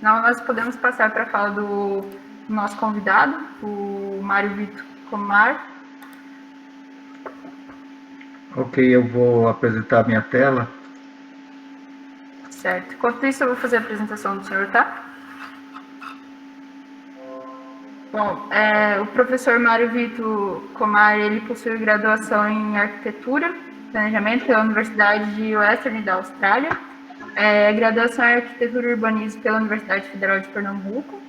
Não, nós podemos passar para a fala do nosso convidado, o Mário Vitor Comar. Ok, eu vou apresentar minha tela. Certo. Enquanto isso, eu vou fazer a apresentação do senhor, tá? Bom, o professor Mário Vitor Comar, ele possui graduação em Arquitetura, Planejamento pela Universidade de Western da Austrália, graduação em Arquitetura e Urbanismo pela Universidade Federal de Pernambuco,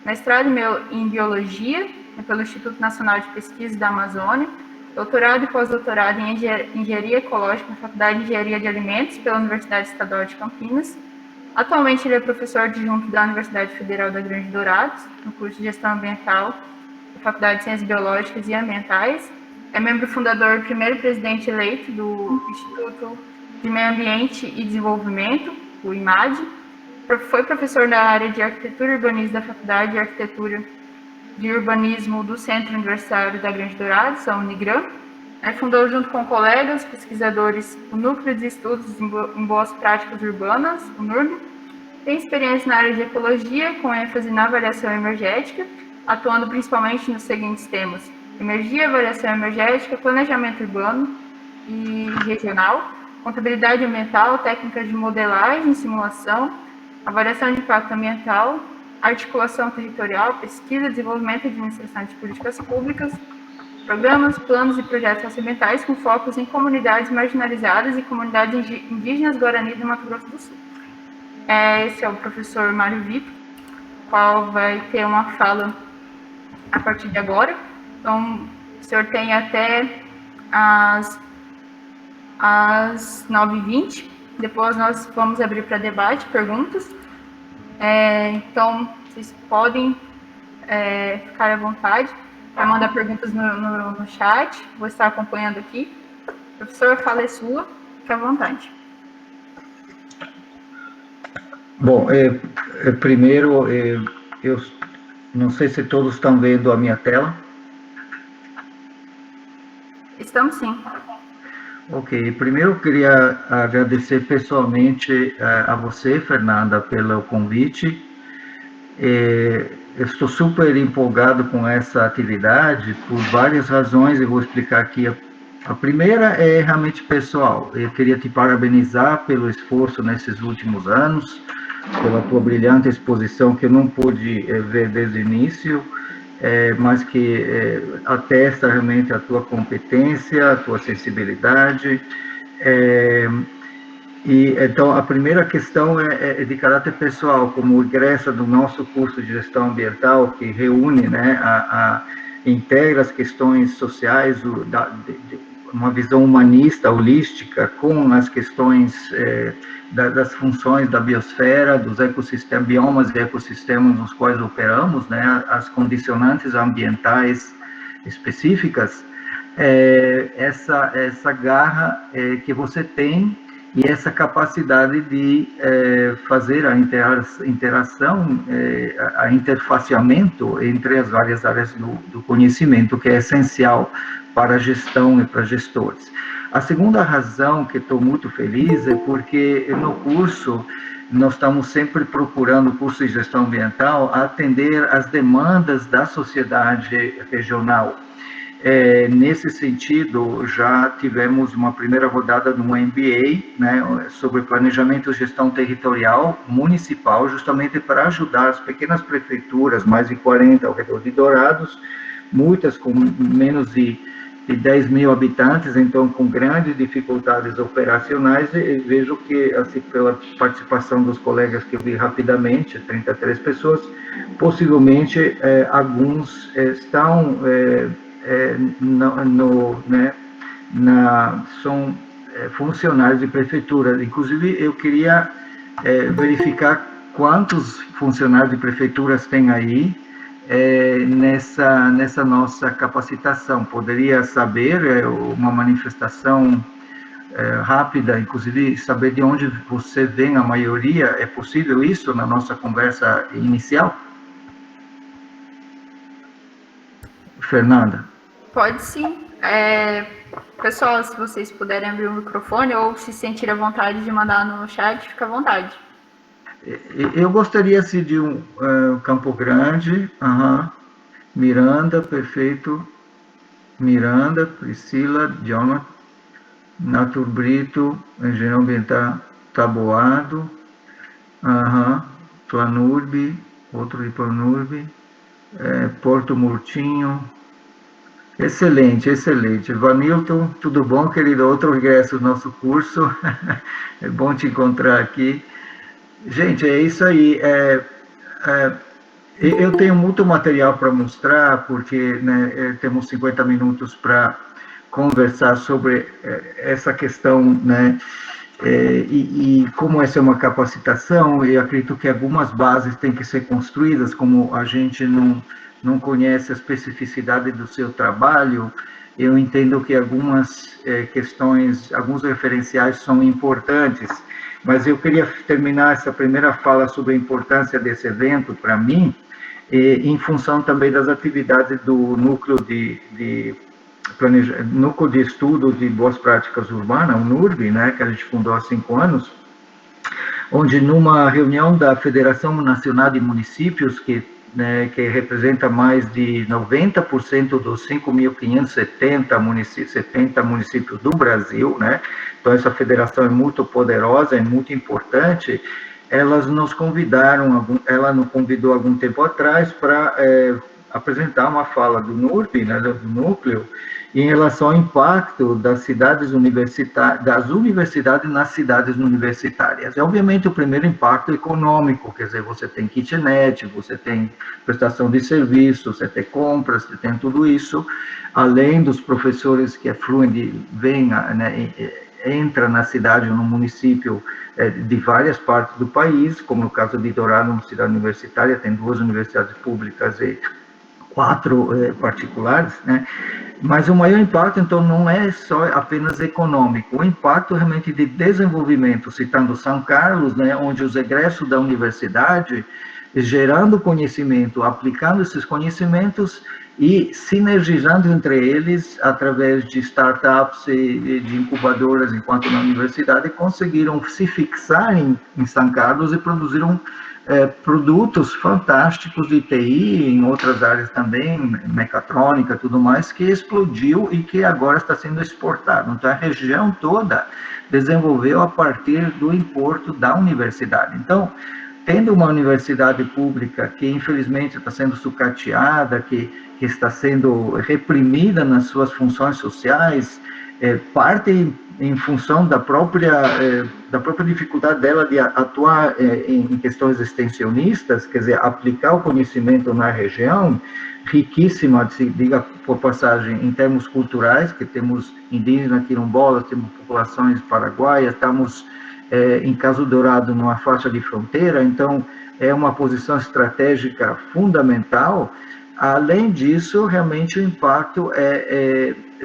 mestrado em Biologia pelo Instituto Nacional de Pesquisa da Amazônia, doutorado e pós-doutorado em Engenharia Ecológica na Faculdade de Engenharia de Alimentos pela Universidade Estadual de Campinas. Atualmente ele é professor adjunto da Universidade Federal da Grande Dourados, no curso de Gestão Ambiental da Faculdade de Ciências Biológicas e Ambientais. É membro fundador e primeiro presidente eleito do Instituto de Meio Ambiente e Desenvolvimento, o IMAD. Foi professor na área de Arquitetura e Urbanismo da Faculdade de Arquitetura de Urbanismo do Centro Universitário da Grande Dourados, a Unigran. Fundou, junto com colegas pesquisadores, o Núcleo de Estudos em Boas Práticas Urbanas, o NURB. Tem experiência na área de ecologia, com ênfase na avaliação energética, atuando principalmente nos seguintes temas: energia, avaliação energética, planejamento urbano e regional, contabilidade ambiental, técnicas de modelagem e simulação, avaliação de impacto ambiental, articulação territorial, pesquisa, desenvolvimento e administração de políticas públicas, programas, planos e projetos socioambientais com focos em comunidades marginalizadas e comunidades indígenas Guarani do Mato Grosso do Sul. Esse é o professor Mário Vitor, qual vai ter uma fala a partir de agora. Então, o senhor tem até às 9h20. Depois nós vamos abrir para debate, perguntas. Então, vocês podem ficar à vontade para mandar perguntas no chat. Vou estar acompanhando aqui. Professor, a fala é sua. Fique à vontade. Bom, primeiro, eu não sei se todos estão vendo a minha tela. Estamos sim. Ok, primeiro eu queria agradecer pessoalmente a você, Fernanda, pelo convite. Eu estou super empolgado com essa atividade por várias razões, eu vou explicar aqui. A primeira é realmente pessoal. Eu queria te parabenizar pelo esforço nesses últimos anos, pela tua brilhante exposição que eu não pude ver desde o início, mas que atesta realmente a tua competência, a tua sensibilidade. E então a primeira questão é de caráter pessoal, como egressa do nosso curso de gestão ambiental, que reúne, né, integra as questões sociais, uma visão humanista, holística, com as questões das funções da biosfera, dos ecossistemas, biomas e ecossistemas nos quais operamos, né, as condicionantes ambientais específicas. Essa garra que você tem e essa capacidade de fazer a interação, a interfaceamento entre as várias áreas do conhecimento, que é essencial para a gestão e para gestores. A segunda razão que estou muito feliz é porque no curso nós estamos sempre procurando, o curso de gestão ambiental, atender às demandas da sociedade regional. Nesse sentido, já tivemos uma primeira rodada no MBA, né, sobre planejamento e gestão territorial municipal, justamente para ajudar as pequenas prefeituras, mais de 40 ao redor de Dourados, muitas com menos de 10 mil habitantes, então com grandes dificuldades operacionais. E vejo que, assim, pela participação dos colegas que eu vi rapidamente, 33 pessoas, possivelmente alguns estão são funcionários de prefeitura. Inclusive, eu queria verificar quantos funcionários de prefeituras tem aí nessa nossa capacitação. Poderia saber uma manifestação rápida, inclusive saber de onde você vem a maioria? É possível isso na nossa conversa inicial? Fernanda? Pode sim. Pessoal, se vocês puderem abrir o microfone ou se sentir à vontade de mandar no chat, fica à vontade. Eu gostaria assim, de Campo Grande, Miranda, perfeito, Miranda, Priscila, Jonathan, Natur Brito, Engenheiro Ambiental Taboado, Planurbe, outro de Planurbe, Porto Murtinho. Excelente, excelente. Vanilton, tudo bom, querido? Outro regresso do nosso curso. É bom te encontrar aqui. Gente, é isso aí. Eu tenho muito material para mostrar, porque né, temos 50 minutos para conversar sobre essa questão, né? E como essa é uma capacitação, eu acredito que algumas bases têm que ser construídas, como a gente não conhece a especificidade do seu trabalho, eu entendo que algumas questões, alguns referenciais são importantes, mas eu queria terminar essa primeira fala sobre a importância desse evento para mim, em função também das atividades do núcleo núcleo de estudo de boas práticas urbanas, o NURB, né, que a gente fundou há 5 anos, onde numa reunião da Federação Nacional de Municípios, que representa mais de 90% dos 5.570 municípios do Brasil, né? Então essa federação é muito poderosa, é muito importante. Elas nos convidaram, ela nos convidou algum tempo atrás para apresentar uma fala do NURB, né, do núcleo, em relação ao impacto das cidades universitárias, das universidades nas cidades universitárias. E, obviamente, o primeiro impacto é econômico, quer dizer, você tem kitnet, você tem prestação de serviços, você tem compras, você tem tudo isso, além dos professores que fluem, vêm, né, entra na cidade ou no município de várias partes do país, como no caso de Dourado, uma cidade universitária, tem 2 universidades públicas e 4 particulares, né? Mas o maior impacto, então, não é só apenas econômico, o impacto realmente de desenvolvimento, citando São Carlos, né, onde os egressos da universidade, gerando conhecimento, aplicando esses conhecimentos e sinergizando entre eles, através de startups e de incubadoras, enquanto na universidade, conseguiram se fixar em São Carlos e produziram produtos fantásticos de TI, em outras áreas também, mecatrônica, tudo mais, que explodiu e que agora está sendo exportado. Então, a região toda desenvolveu a partir do importo da universidade. Então, tendo uma universidade pública que, infelizmente, está sendo sucateada, que está sendo reprimida nas suas funções sociais, parte em função da própria dificuldade dela de atuar em questões extensionistas, quer dizer, aplicar o conhecimento na região, riquíssima, se diga por passagem, em termos culturais, que temos indígenas, quilombolas, temos populações paraguaias, estamos em Caso Dourado, numa faixa de fronteira, então é uma posição estratégica fundamental. Além disso, realmente o impacto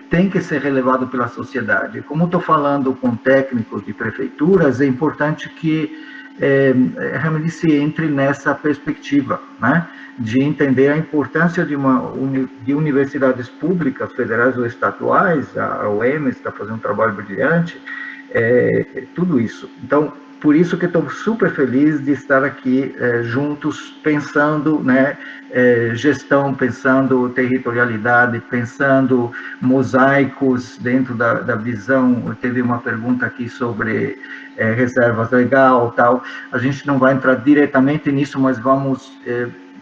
tem que ser relevado pela sociedade. Como estou falando com técnicos de prefeituras, é importante que realmente se entre nessa perspectiva, né, de entender a importância de universidades públicas, federais ou estaduais. A UEMS está fazendo um trabalho brilhante, tudo isso. Então, por isso que estou super feliz de estar aqui juntos, pensando, né, gestão, pensando territorialidade, pensando mosaicos dentro da visão. Teve uma pergunta aqui sobre reservas legal, tal. A gente não vai entrar diretamente nisso, mas vamos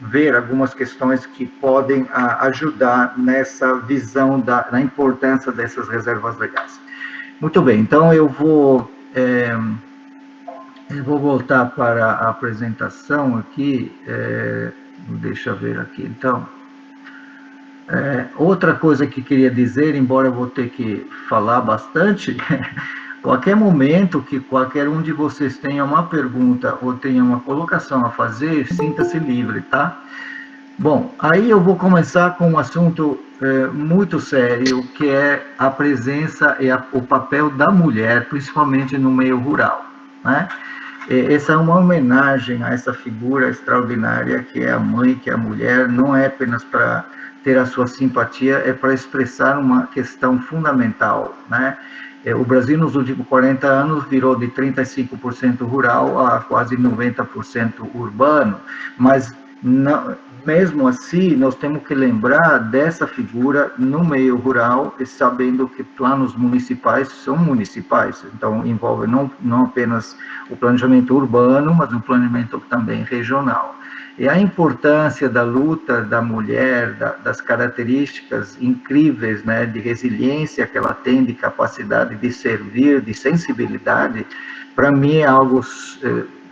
ver algumas questões que podem ajudar nessa visão da importância dessas reservas legais. Muito bem, então eu vou voltar para a apresentação aqui, deixa eu ver aqui, então. Outra coisa que queria dizer, embora eu vou ter que falar bastante, qualquer momento que qualquer um de vocês tenha uma pergunta ou tenha uma colocação a fazer, sinta-se livre, tá? Bom, aí eu vou começar com um assunto muito sério, que é a presença e o papel da mulher, principalmente no meio rural, né? Essa é uma homenagem a essa figura extraordinária que é a mãe, que é a mulher, não é apenas para ter a sua simpatia, é para expressar uma questão fundamental, né? O Brasil, nos últimos 40 anos, virou de 35% rural a quase 90% urbano, mas não, mesmo assim, nós temos que lembrar dessa figura no meio rural, sabendo que planos municipais são municipais, então envolve não apenas o planejamento urbano, mas o planejamento também regional. E a importância da luta da mulher, das características incríveis, né, de resiliência que ela tem, de capacidade de servir, de sensibilidade, para mim é algo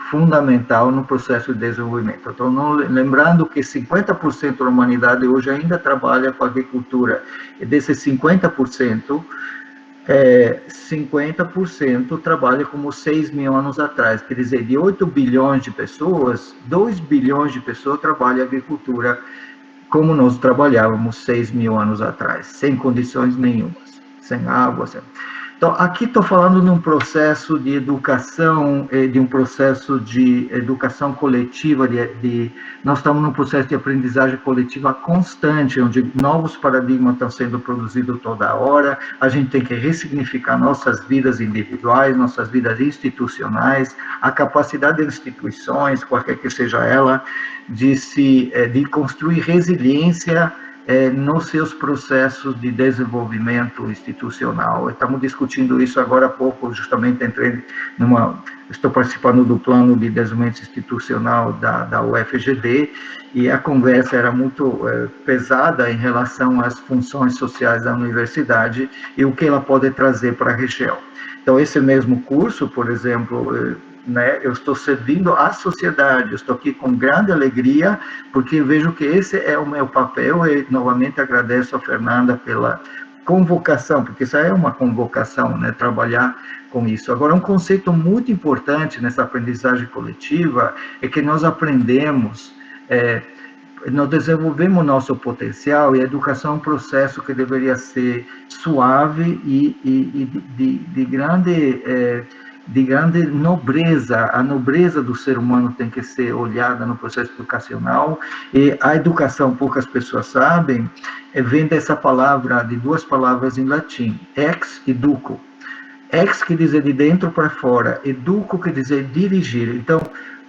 fundamental no processo de desenvolvimento. Então, lembrando que 50% da humanidade hoje ainda trabalha com agricultura, e desses 50%, 50% trabalha como 6 mil anos atrás, quer dizer, de 8 bilhões de pessoas, 2 bilhões de pessoas trabalham agricultura como nós trabalhávamos 6 mil anos atrás, sem condições nenhumas, sem água, sem... Então, aqui estou falando de um processo de educação, de um processo de educação coletiva, nós estamos num processo de aprendizagem coletiva constante, onde novos paradigmas estão sendo produzidos toda hora, a gente tem que ressignificar nossas vidas individuais, nossas vidas institucionais, a capacidade das instituições, qualquer que seja ela, de construir resiliência nos seus processos de desenvolvimento institucional. Estamos discutindo isso agora há pouco, justamente estou participando do plano de desenvolvimento institucional da UFGD, e a conversa era muito pesada em relação às funções sociais da universidade e o que ela pode trazer para a região. Então, esse mesmo curso, por exemplo, né, eu estou servindo à sociedade, eu estou aqui com grande alegria, porque vejo que esse é o meu papel, e novamente agradeço a Fernanda pela convocação, porque isso é uma convocação, né, trabalhar com isso. Agora, um conceito muito importante nessa aprendizagem coletiva é que nós aprendemos, nós desenvolvemos o nosso potencial, e a educação é um processo que deveria ser suave e de grande nobreza. A nobreza do ser humano tem que ser olhada no processo educacional, e a educação, poucas pessoas sabem, vem dessa palavra, de duas palavras em latim, ex e duco. Ex quer dizer de dentro para fora, educo quer dizer dirigir. Então,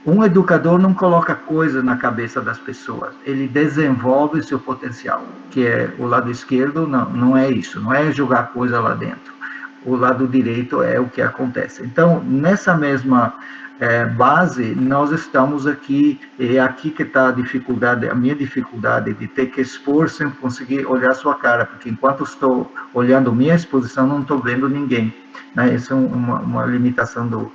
um educador não coloca coisa na cabeça das pessoas, ele desenvolve o seu potencial, que é o lado esquerdo, não é isso, não é jogar coisa lá dentro. O lado direito é o que acontece. Então, nessa mesma base, nós estamos aqui, é aqui que está a dificuldade, a minha dificuldade de ter que expor sem conseguir olhar sua cara, porque enquanto estou olhando minha exposição, não estou vendo ninguém. Né? Essa é uma limitação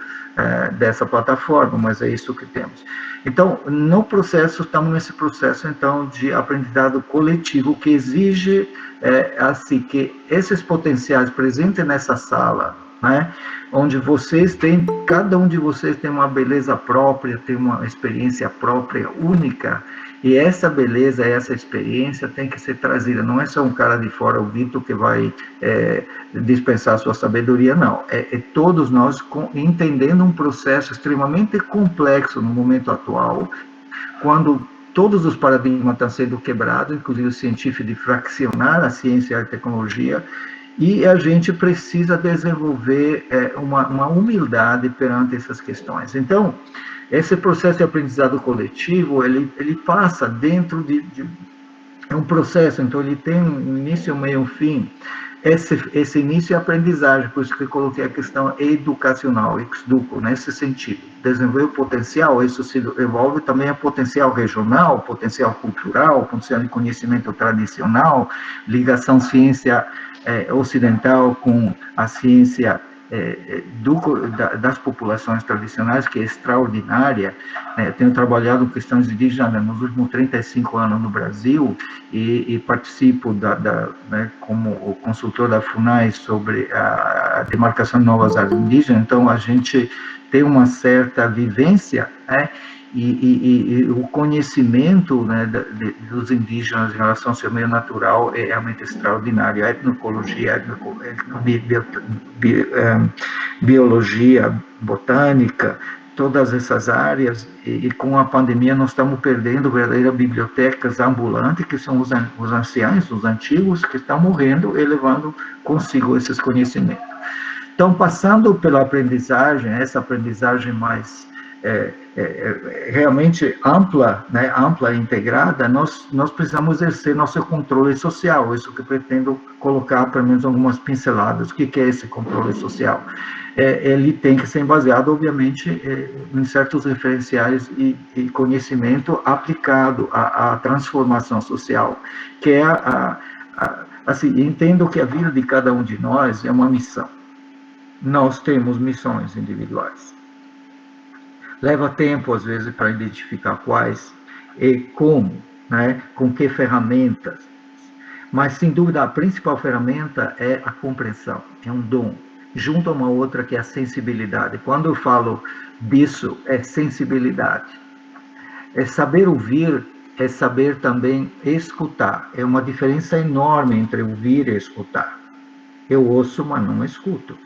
dessa plataforma, mas é isso que temos. Então, no processo, estamos nesse processo, então, de aprendizado coletivo, que exige, assim, que esses potenciais presentes nessa sala, né, onde cada um de vocês tem uma beleza própria, tem uma experiência própria, única, e essa beleza, essa experiência tem que ser trazida, não é só um cara de fora, o Vitor, que vai dispensar sua sabedoria, não, é todos nós entendendo um processo extremamente complexo no momento atual, quando todos os paradigmas estão sendo quebrados, inclusive o científico, de fraccionar a ciência e a tecnologia, e a gente precisa desenvolver uma humildade perante essas questões. Então, esse processo de aprendizado coletivo, ele passa dentro de um processo, então ele tem um início, um meio, um fim. Esse início é aprendizagem, por isso que eu coloquei a questão educacional, ex-duco, nesse sentido. Desenvolver o potencial, isso se envolve também a potencial regional, potencial cultural, potencial de conhecimento tradicional, ligação ciência ocidental com a ciência das populações tradicionais, que é extraordinária. Tenho trabalhado com questões indígenas nos últimos 35 anos no Brasil, e participo como consultor da FUNAI sobre a demarcação de novas áreas indígenas, então a gente tem uma certa vivência, e o conhecimento, né, dos indígenas em relação ao seu meio natural é realmente extraordinário. A etnocologia, biologia, botânica, todas essas áreas, e com a pandemia nós estamos perdendo verdadeiras bibliotecas ambulantes, que são os anciãos, os antigos, que estão morrendo e levando consigo esses conhecimentos. Então, passando pela aprendizagem, essa aprendizagem mais realmente ampla, né, ampla e integrada, nós precisamos exercer nosso controle social, isso que eu pretendo colocar, pelo menos, algumas pinceladas. O que é esse controle social? Ele tem que ser baseado, obviamente, em certos referenciais e conhecimento aplicado à transformação social, que é assim, entendo que a vida de cada um de nós é uma missão. Nós temos missões individuais. Leva tempo, às vezes, para identificar quais e como, né? Com que ferramentas. Mas, sem dúvida, a principal ferramenta é a compreensão, é um dom, junto a uma outra que é a sensibilidade. Quando eu falo disso, é sensibilidade. É saber ouvir, é saber também escutar. É uma diferença enorme entre ouvir e escutar. Eu ouço, mas não escuto.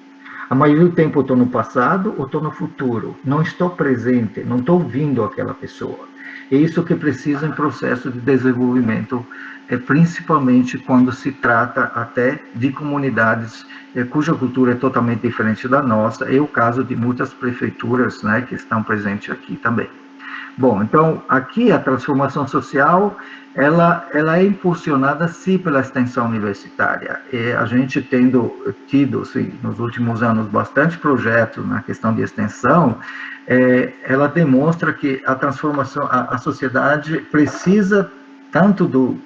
A maioria do tempo eu estou no passado ou estou no futuro. Não estou presente, não estou ouvindo aquela pessoa. É isso que precisa em processo de desenvolvimento, principalmente quando se trata até de comunidades cuja cultura é totalmente diferente da nossa. É o caso de muitas prefeituras, né, que estão presentes aqui também. Bom, então, aqui a transformação social, ela é impulsionada, sim, pela extensão universitária. E a gente tido, sim, nos últimos anos, bastante projetos na questão de extensão, ela demonstra que a transformação, a sociedade precisa tanto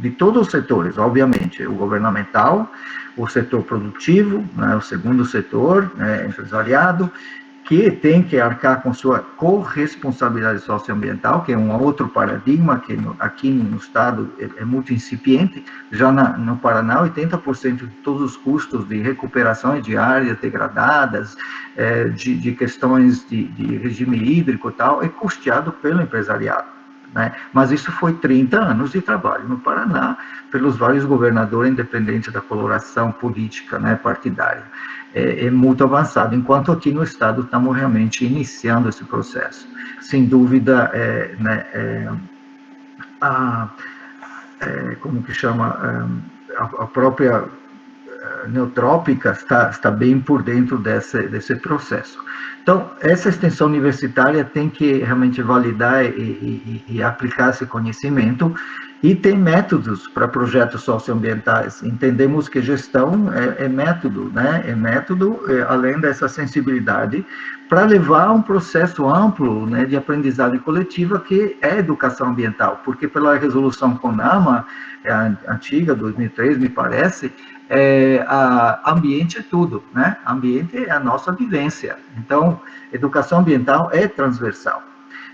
de todos os setores, obviamente, o governamental, o setor produtivo, né, o segundo setor, né, empresariado, que tem que arcar com sua corresponsabilidade socioambiental, que é um outro paradigma, que aqui no estado é muito incipiente. Já no Paraná, 80% de todos os custos de recuperação de áreas degradadas, de questões de regime hídrico e tal, é custeado pelo empresariado. Né? Mas isso foi 30 anos de trabalho no Paraná, pelos vários governadores, independente da coloração política, né, partidária. É muito avançado, enquanto aqui no estado estamos realmente iniciando esse processo. Sem dúvida, como que chama, a própria Neotrópica está bem por dentro desse processo. Então, essa extensão universitária tem que realmente validar e aplicar esse conhecimento, e tem métodos para projetos socioambientais. Entendemos que gestão é método, né? É método, além dessa sensibilidade, para levar a um processo amplo, né, de aprendizagem coletiva, que é educação ambiental, porque pela resolução CONAMA, a antiga, 2003, me parece, ambiente é tudo, né? Ambiente é a nossa vivência. Então, educação ambiental é transversal.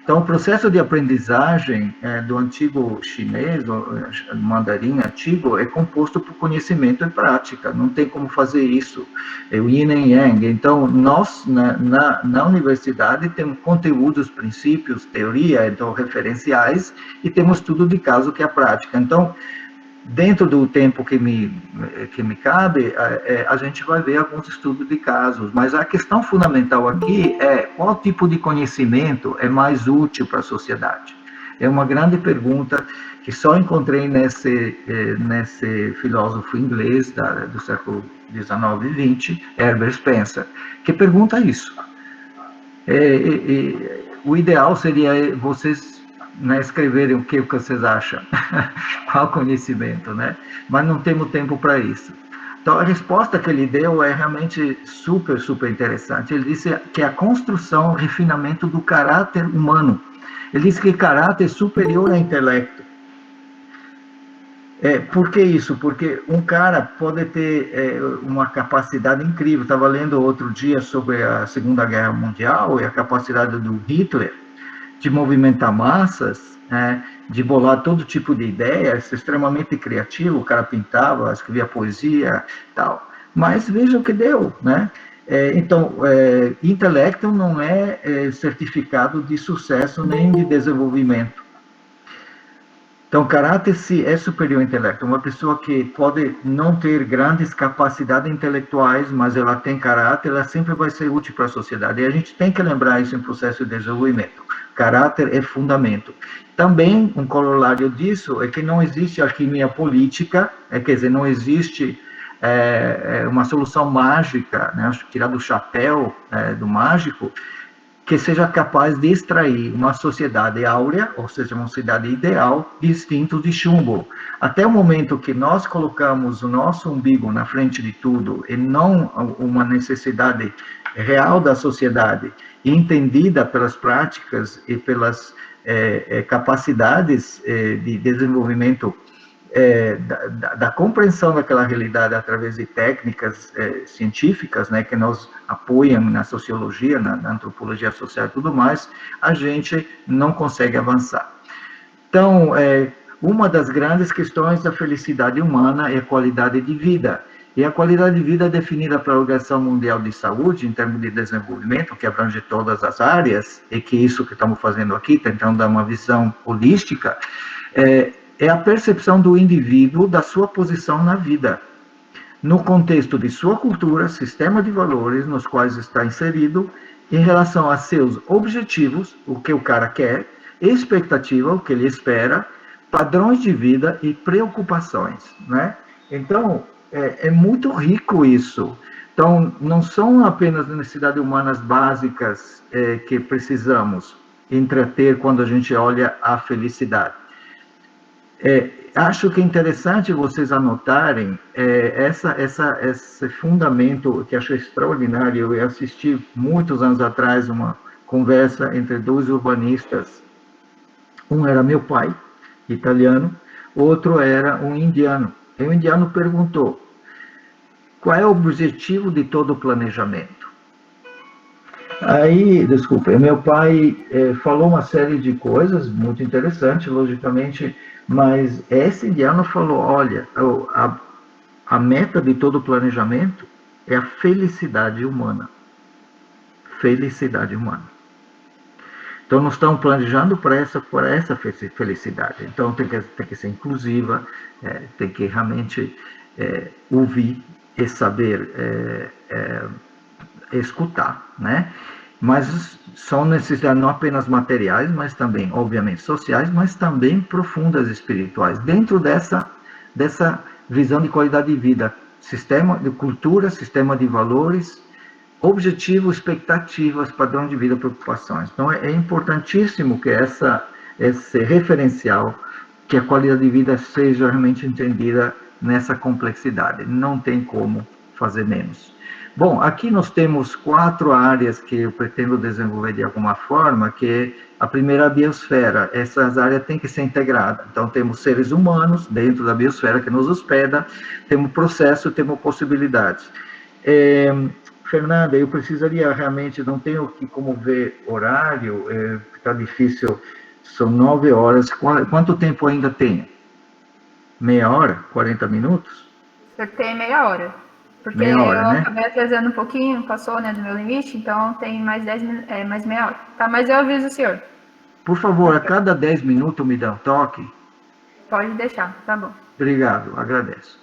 Então, o processo de aprendizagem do antigo chinês, do mandarim antigo, é composto por conhecimento e prática. Não tem como fazer isso. É o yin e yang. Então, nós, na universidade, temos conteúdos, princípios, teoria, então, referenciais, e temos tudo de caso que é a prática. Então, dentro do tempo que me cabe, a gente vai ver alguns estudos de casos, mas a questão fundamental aqui é qual tipo de conhecimento é mais útil para a sociedade. É uma grande pergunta que só encontrei nesse filósofo inglês do século XIX e XX, Herbert Spencer, que pergunta isso. O ideal seria vocês, né, escreverem o que vocês acham, qual conhecimento, né? Mas não temos tempo para isso. Então, a resposta que ele deu é realmente super, super interessante. Ele disse que a construção, o refinamento do caráter humano. Ele disse que caráter é superior a intelecto. Por que isso? Porque um cara pode ter uma capacidade incrível. Estava lendo outro dia sobre a Segunda Guerra Mundial e a capacidade do Hitler de movimentar massas, de bolar todo tipo de ideias, extremamente criativo. O cara pintava, escrevia poesia, tal. Mas veja o que deu, né? Então, intelecto não é certificado de sucesso nem de desenvolvimento. Então, caráter é superior ao intelecto. Uma pessoa que pode não ter grandes capacidades intelectuais, mas ela tem caráter, ela sempre vai ser útil para a sociedade. E a gente tem que lembrar isso em processo de desenvolvimento. Caráter é fundamento. Também, um corolário disso é que não existe alquimia política, quer dizer, não existe uma solução mágica, né, tirar do chapéu do mágico, que seja capaz de extrair uma sociedade áurea, ou seja, uma sociedade ideal, de instintos de chumbo. Até o momento que nós colocamos o nosso umbigo na frente de tudo, e não uma necessidade real da sociedade, entendida pelas práticas e pelas capacidades de desenvolvimento da compreensão daquela realidade através de técnicas científicas, né, que nos apoiam na sociologia, na antropologia social e tudo mais, a gente não consegue avançar. Então, uma das grandes questões da felicidade humana é a qualidade de vida. E a qualidade de vida é definida pela Organização Mundial de Saúde, em termos de desenvolvimento, que abrange todas as áreas, e que isso que estamos fazendo aqui, tentando dar uma visão holística, é a percepção do indivíduo da sua posição na vida, no contexto de sua cultura, sistema de valores nos quais está inserido, em relação a seus objetivos, o que o cara quer, expectativa, o que ele espera, padrões de vida e preocupações, né? Então, é muito rico isso. Então, não são apenas necessidades humanas básicas que precisamos entreter quando a gente olha a felicidade. Acho que é interessante vocês anotarem esse fundamento que acho extraordinário. Eu assisti muitos anos atrás uma conversa entre dois urbanistas. Um era meu pai, italiano, outro era um indiano. E o indiano perguntou: qual é o objetivo de todo o planejamento? Aí, desculpa, meu pai falou uma série de coisas muito interessantes, logicamente, mas esse indiano falou: olha, a meta de todo planejamento é a felicidade humana. Felicidade humana. Então, nós estamos planejando por essa felicidade. Então, tem que ser inclusiva, tem que realmente ouvir e saber escutar, né? Mas são necessidades não apenas materiais, mas também, obviamente, sociais, mas também profundas espirituais, dentro dessa visão de qualidade de vida, sistema de cultura, sistema de valores, objetivos, expectativas, padrão de vida, preocupações. Então, é importantíssimo que esse referencial, que a qualidade de vida seja realmente entendida nessa complexidade. Não tem como fazer menos. Bom, aqui nós temos 4 áreas que eu pretendo desenvolver de alguma forma, que é a primeira, a biosfera. Essas áreas têm que ser integradas. Então, temos seres humanos dentro da biosfera que nos hospeda, temos processo, temos possibilidades. Fernanda, eu precisaria realmente, não tenho como ver horário, está difícil, são 9 horas. Quanto tempo ainda tem? Meia hora? 40 minutos? Eu tenho meia hora. Porque meia hora, eu né? acabei atrasando um pouquinho, passou, né, do meu limite, então tem mais mais meia hora. Tá, mas eu aviso o senhor. Por favor, a cada 10 minutos me dá um toque. Pode deixar, tá bom. Obrigado, agradeço.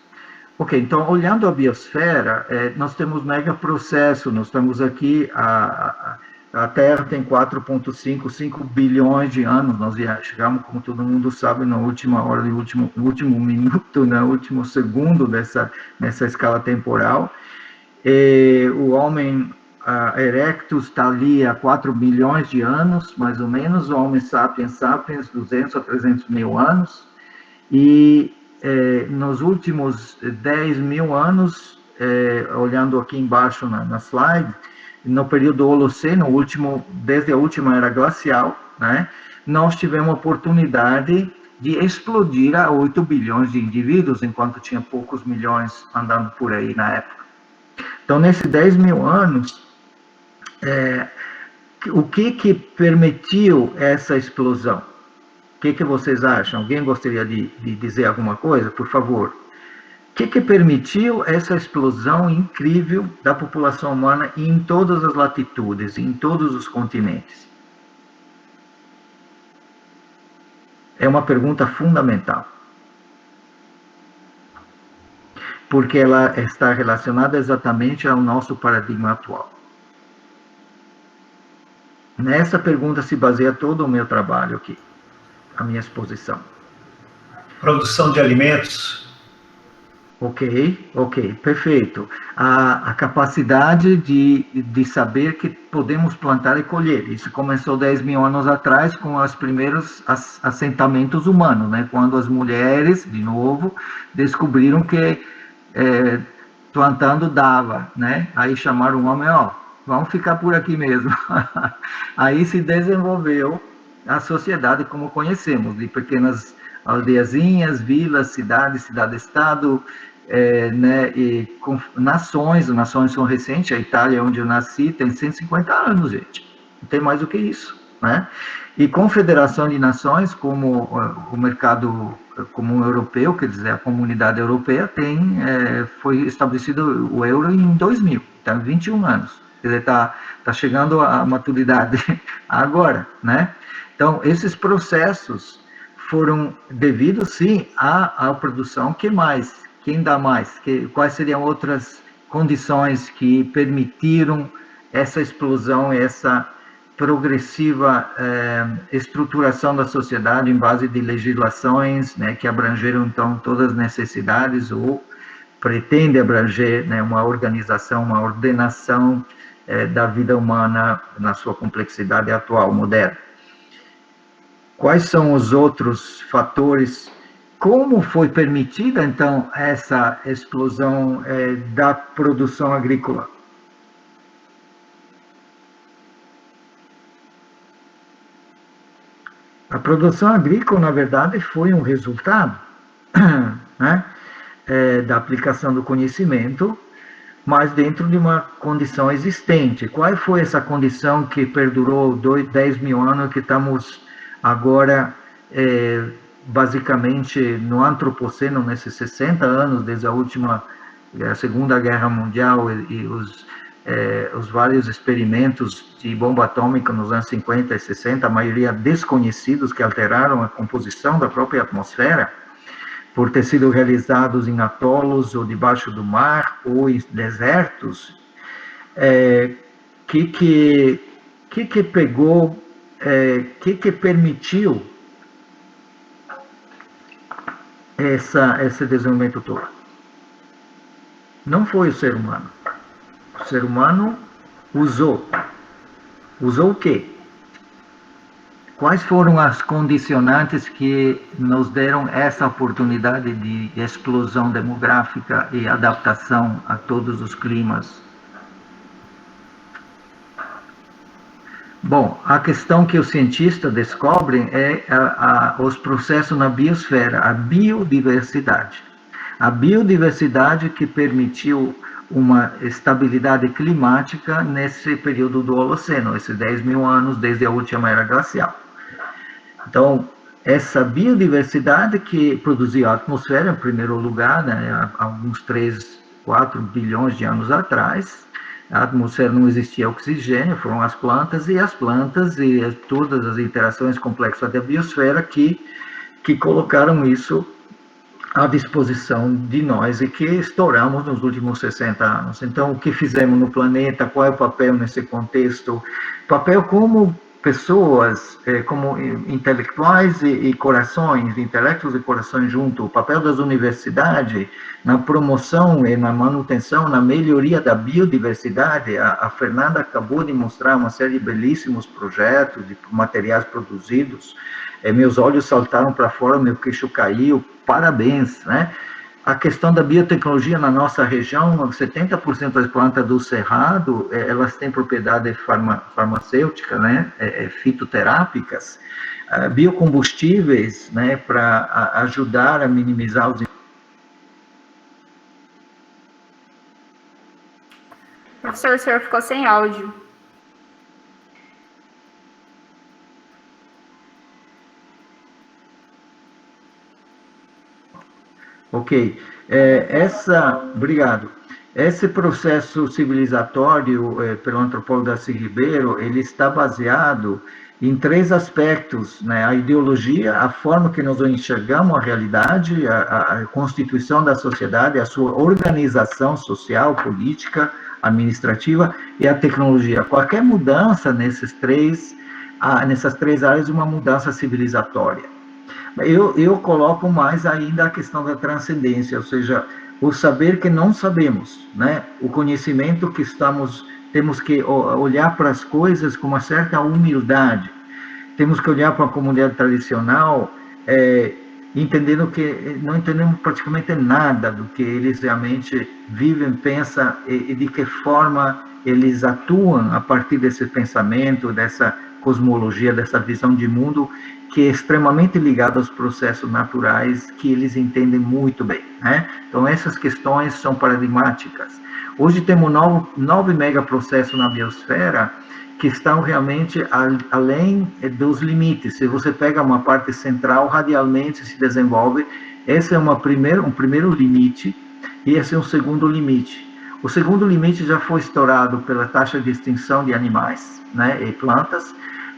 Ok, então, olhando a biosfera, nós temos megaprocesso, nós estamos aqui, a Terra tem 4,5 bilhões de anos, nós já chegamos, como todo mundo sabe, na última hora, no último minuto, no último segundo nessa escala temporal. O Homem erectus está ali há 4 bilhões de anos, mais ou menos, o Homo sapiens sapiens, 200 a 300 mil anos, e nos últimos 10 mil anos, olhando aqui embaixo na slide, no período Holoceno, desde a última era glacial, né, nós tivemos a oportunidade de explodir a 8 bilhões de indivíduos, enquanto tinha poucos milhões andando por aí na época. Então, nesses 10 mil anos, o que permitiu essa explosão? O que vocês acham? Alguém gostaria de dizer alguma coisa, por favor? O que permitiu essa explosão incrível da população humana em todas as latitudes, em todos os continentes? É uma pergunta fundamental. Porque ela está relacionada exatamente ao nosso paradigma atual. Nessa pergunta se baseia todo o meu trabalho aqui, a minha exposição. Produção de alimentos. Ok, perfeito. A capacidade de saber que podemos plantar e colher. Isso começou 10 mil anos atrás com os primeiros assentamentos humanos, né? Quando as mulheres, de novo, descobriram que é, plantando dava, né? Aí chamaram o homem, ó, vamos ficar por aqui mesmo. Aí se desenvolveu a sociedade como conhecemos, de pequenas aldeiazinhas, vilas, cidades, cidade-estado, né, e com nações são recentes, a Itália, onde eu nasci, tem 150 anos, gente, não tem mais do que isso, né? E confederação de nações, como o mercado comum europeu, quer dizer, a comunidade europeia, foi estabelecido o euro em 2000, então 21 anos, quer dizer, tá chegando à maturidade agora, né? Então, esses processos foram devidos, sim, à produção. Que mais? Quem dá mais? Quais seriam outras condições que permitiram essa explosão, essa progressiva estruturação da sociedade em base de legislações, né, que abrangeram, então, todas as necessidades, ou pretende abranger, né, uma organização, uma ordenação da vida humana na sua complexidade atual, moderna. Quais são os outros fatores? Como foi permitida, então, essa explosão da produção agrícola? A produção agrícola, na verdade, foi um resultado né, da aplicação do conhecimento, mas dentro de uma condição existente. Qual foi essa condição que perdurou 10 mil anos, que estamos agora, basicamente, no antropoceno, nesses 60 anos, desde a Segunda Guerra Mundial e os vários experimentos de bomba atômica nos anos 50 e 60, a maioria desconhecidos, que alteraram a composição da própria atmosfera, por ter sido realizados em atolos ou debaixo do mar ou em desertos, que pegou, que permitiu esse desenvolvimento todo? Não foi o ser humano. O ser humano usou. Usou o quê? Quais foram as condicionantes que nos deram essa oportunidade de explosão demográfica e adaptação a todos os climas? Bom, a questão que os cientistas descobrem é os processos na biosfera, a biodiversidade. A biodiversidade que permitiu uma estabilidade climática nesse período do Holoceno, esses 10 mil anos desde a última era glacial. Então, essa biodiversidade que produziu a atmosfera, em primeiro lugar, né, há uns 3, 4 bilhões de anos atrás, a atmosfera não existia oxigênio, foram as plantas e todas as interações complexas da biosfera que colocaram isso à disposição de nós e que estouramos nos últimos 60 anos. Então, o que fizemos no planeta, qual é o papel nesse contexto? Papel como pessoas, como intelectuais e corações, intelectos e corações juntos, o papel das universidades na promoção e na manutenção, na melhoria da biodiversidade. A Fernanda acabou de mostrar uma série de belíssimos projetos, de materiais produzidos. Meus olhos saltaram para fora, meu queixo caiu, parabéns, né? A questão da biotecnologia na nossa região, 70% das plantas do Cerrado, elas têm propriedade farmacêutica, né, fitoterápicas, biocombustíveis, né, para ajudar a minimizar os... Professor, o senhor ficou sem áudio. Ok. Obrigado. Esse processo civilizatório, pelo antropólogo Darcy Ribeiro, ele está baseado em 3 aspectos, né? A ideologia, a forma que nós enxergamos a realidade, a constituição da sociedade, a sua organização social, política, administrativa e a tecnologia. Qualquer mudança nessas 3 áreas, uma mudança civilizatória. Eu coloco mais ainda a questão da transcendência, ou seja, o saber que não sabemos, né? O conhecimento que temos que olhar para as coisas com uma certa humildade. Temos que olhar para a comunidade tradicional, entendendo que não entendemos praticamente nada do que eles realmente vivem, pensam e de que forma eles atuam a partir desse pensamento, dessa cosmologia, dessa visão de mundo que é extremamente ligada aos processos naturais que eles entendem muito bem, né? Então essas questões são paradigmáticas. Hoje temos 9 megaprocessos na biosfera que estão realmente além dos limites. Se você pega uma parte central, radialmente se desenvolve. Esse é um primeiro limite, e esse é um segundo limite. O segundo limite já foi estourado pela taxa de extinção de animais, né, e plantas,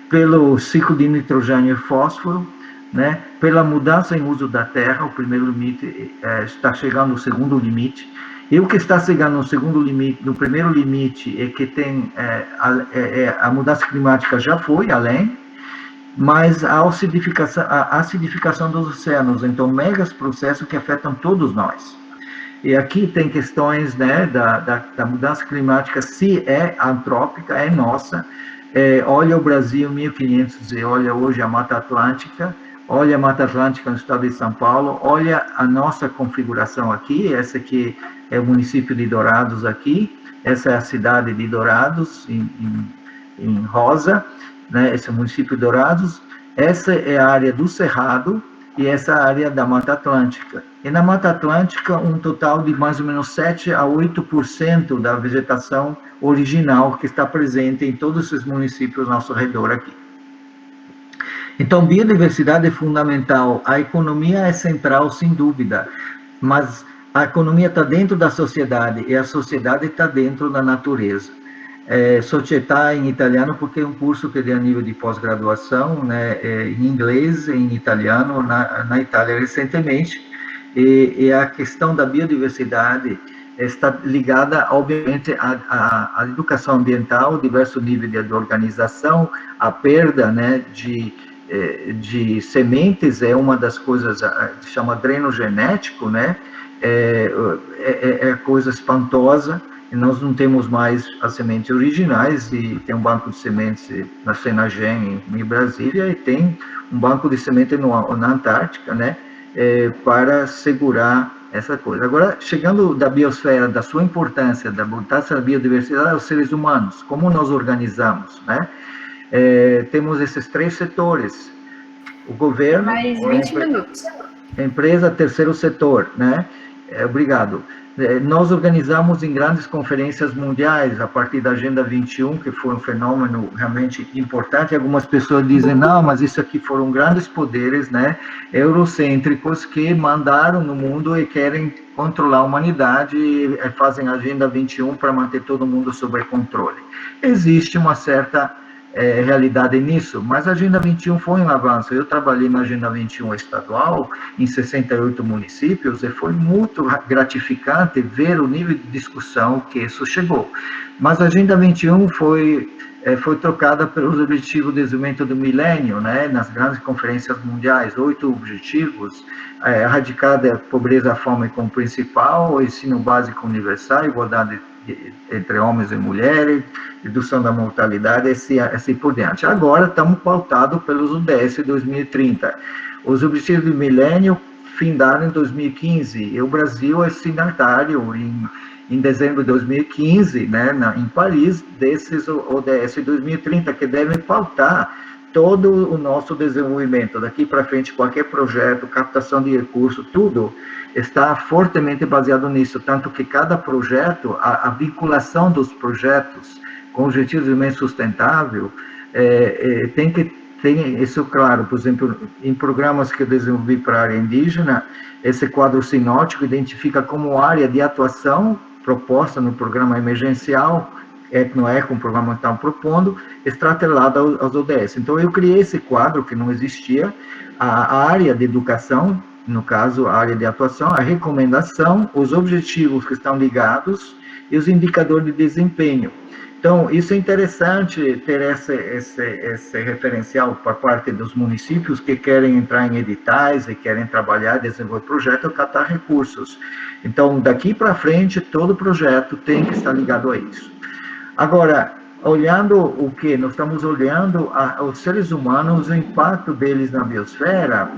pelo ciclo de nitrogênio e fósforo, né, pela mudança em uso da terra. O primeiro limite está chegando ao segundo limite. E o que está chegando no segundo limite, no primeiro limite, é que tem a mudança climática já foi além, mas a acidificação dos oceanos, então megas processos que afetam todos nós. E aqui tem questões, né, da mudança climática, se é antrópica, é nossa. Olha o Brasil 1500 e olha hoje a Mata Atlântica. Olha a Mata Atlântica no estado de São Paulo, olha a nossa configuração aqui, essa aqui é o município de Dourados aqui, essa é a cidade de Dourados, em rosa, né? Esse é o município de Dourados, essa é a área do Cerrado e essa é a área da Mata Atlântica. E na Mata Atlântica, um total de mais ou menos 7 a 8% da vegetação original que está presente em todos esses municípios ao nosso redor aqui. Então, biodiversidade é fundamental, a economia é central, sem dúvida, mas a economia está dentro da sociedade e a sociedade está dentro da natureza. Società em italiano, porque é um curso que é a nível de pós-graduação, né, em inglês, em italiano, na Itália recentemente, e a questão da biodiversidade está ligada, obviamente, à educação ambiental, diversos níveis de organização, a perda, né, de sementes é uma das coisas que chama dreno genético, né? Coisa espantosa. Nós não temos mais as sementes originais, e tem um banco de sementes na Senagem, em Brasília, e tem um banco de semente na Antártica, né? Para segurar essa coisa. Agora, chegando da biosfera, da sua importância, da importância da biodiversidade aos seres humanos, como nós organizamos, né? Temos esses 3 setores: o governo, mais 20 minutos. A empresa, terceiro setor, né? Obrigado. Nós organizamos em grandes conferências mundiais a partir da Agenda 21, que foi um fenômeno realmente importante. Algumas pessoas dizem, não, mas isso aqui foram grandes poderes, né, eurocêntricos que mandaram no mundo e querem controlar a humanidade e fazem a Agenda 21 para manter todo mundo sob controle. Existe uma certa realidade nisso, mas a Agenda 21 foi um avanço. Eu trabalhei na Agenda 21 estadual, em 68 municípios, e foi muito gratificante ver o nível de discussão que isso chegou. Mas a Agenda 21 foi trocada pelos Objetivos de Desenvolvimento do Milênio, né, nas grandes conferências mundiais, 8 objetivos, erradicar a pobreza e a fome como principal, ensino básico universal, igualdade entre homens e mulheres, redução da mortalidade, assim por diante. Agora estamos pautados pelos ODS 2030. Os Objetivos do Milênio findaram em 2015, e o Brasil é signatário em dezembro de 2015, né, em Paris, desses ODS 2030, que devem pautar todo o nosso desenvolvimento. Daqui para frente, qualquer projeto, captação de recursos, tudo está fortemente baseado nisso, tanto que cada projeto, a vinculação dos projetos com o Objetivo de Desenvolvimento Sustentável, tem que ter isso claro. Por exemplo, em programas que eu desenvolvi para a área indígena, esse quadro sinótico identifica como área de atuação proposta no programa emergencial, Etnoeco, um programa que estavam propondo, está atrelado aos ODS. Então, eu criei esse quadro que não existia, a área de educação, no caso, a área de atuação, a recomendação, os objetivos que estão ligados e os indicadores de desempenho. Então, isso é interessante ter esse referencial por parte dos municípios que querem entrar em editais e querem trabalhar, desenvolver projeto, captar recursos. Então, daqui para frente, todo projeto tem que estar ligado a isso. Agora, olhando o que? Nós estamos olhando os seres humanos, o impacto deles na biosfera,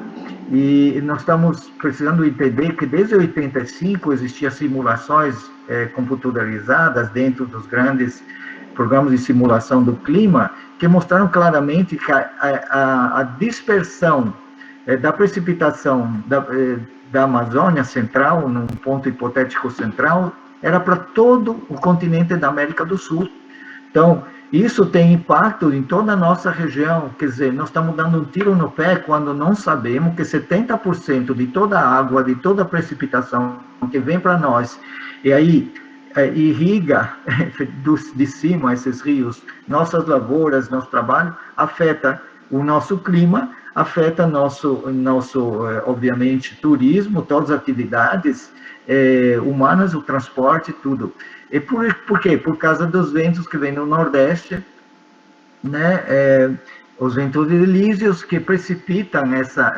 e nós estamos precisando entender que desde 85 existiam simulações computarizadas dentro dos grandes programas de simulação do clima, que mostraram claramente que a dispersão da precipitação da Amazônia Central, num ponto hipotético central, era para todo o continente da América do Sul. Então, isso tem impacto em toda a nossa região, quer dizer, nós estamos dando um tiro no pé quando não sabemos que 70% de toda a água, de toda a precipitação que vem para nós, e aí irriga de cima esses rios, nossas lavouras, nosso trabalho, afeta o nosso clima, afeta nosso obviamente, turismo, todas as atividades humanas, o transporte, tudo. E por quê? Por causa dos ventos que vêm no Nordeste, né? Os ventos lísios que precipitam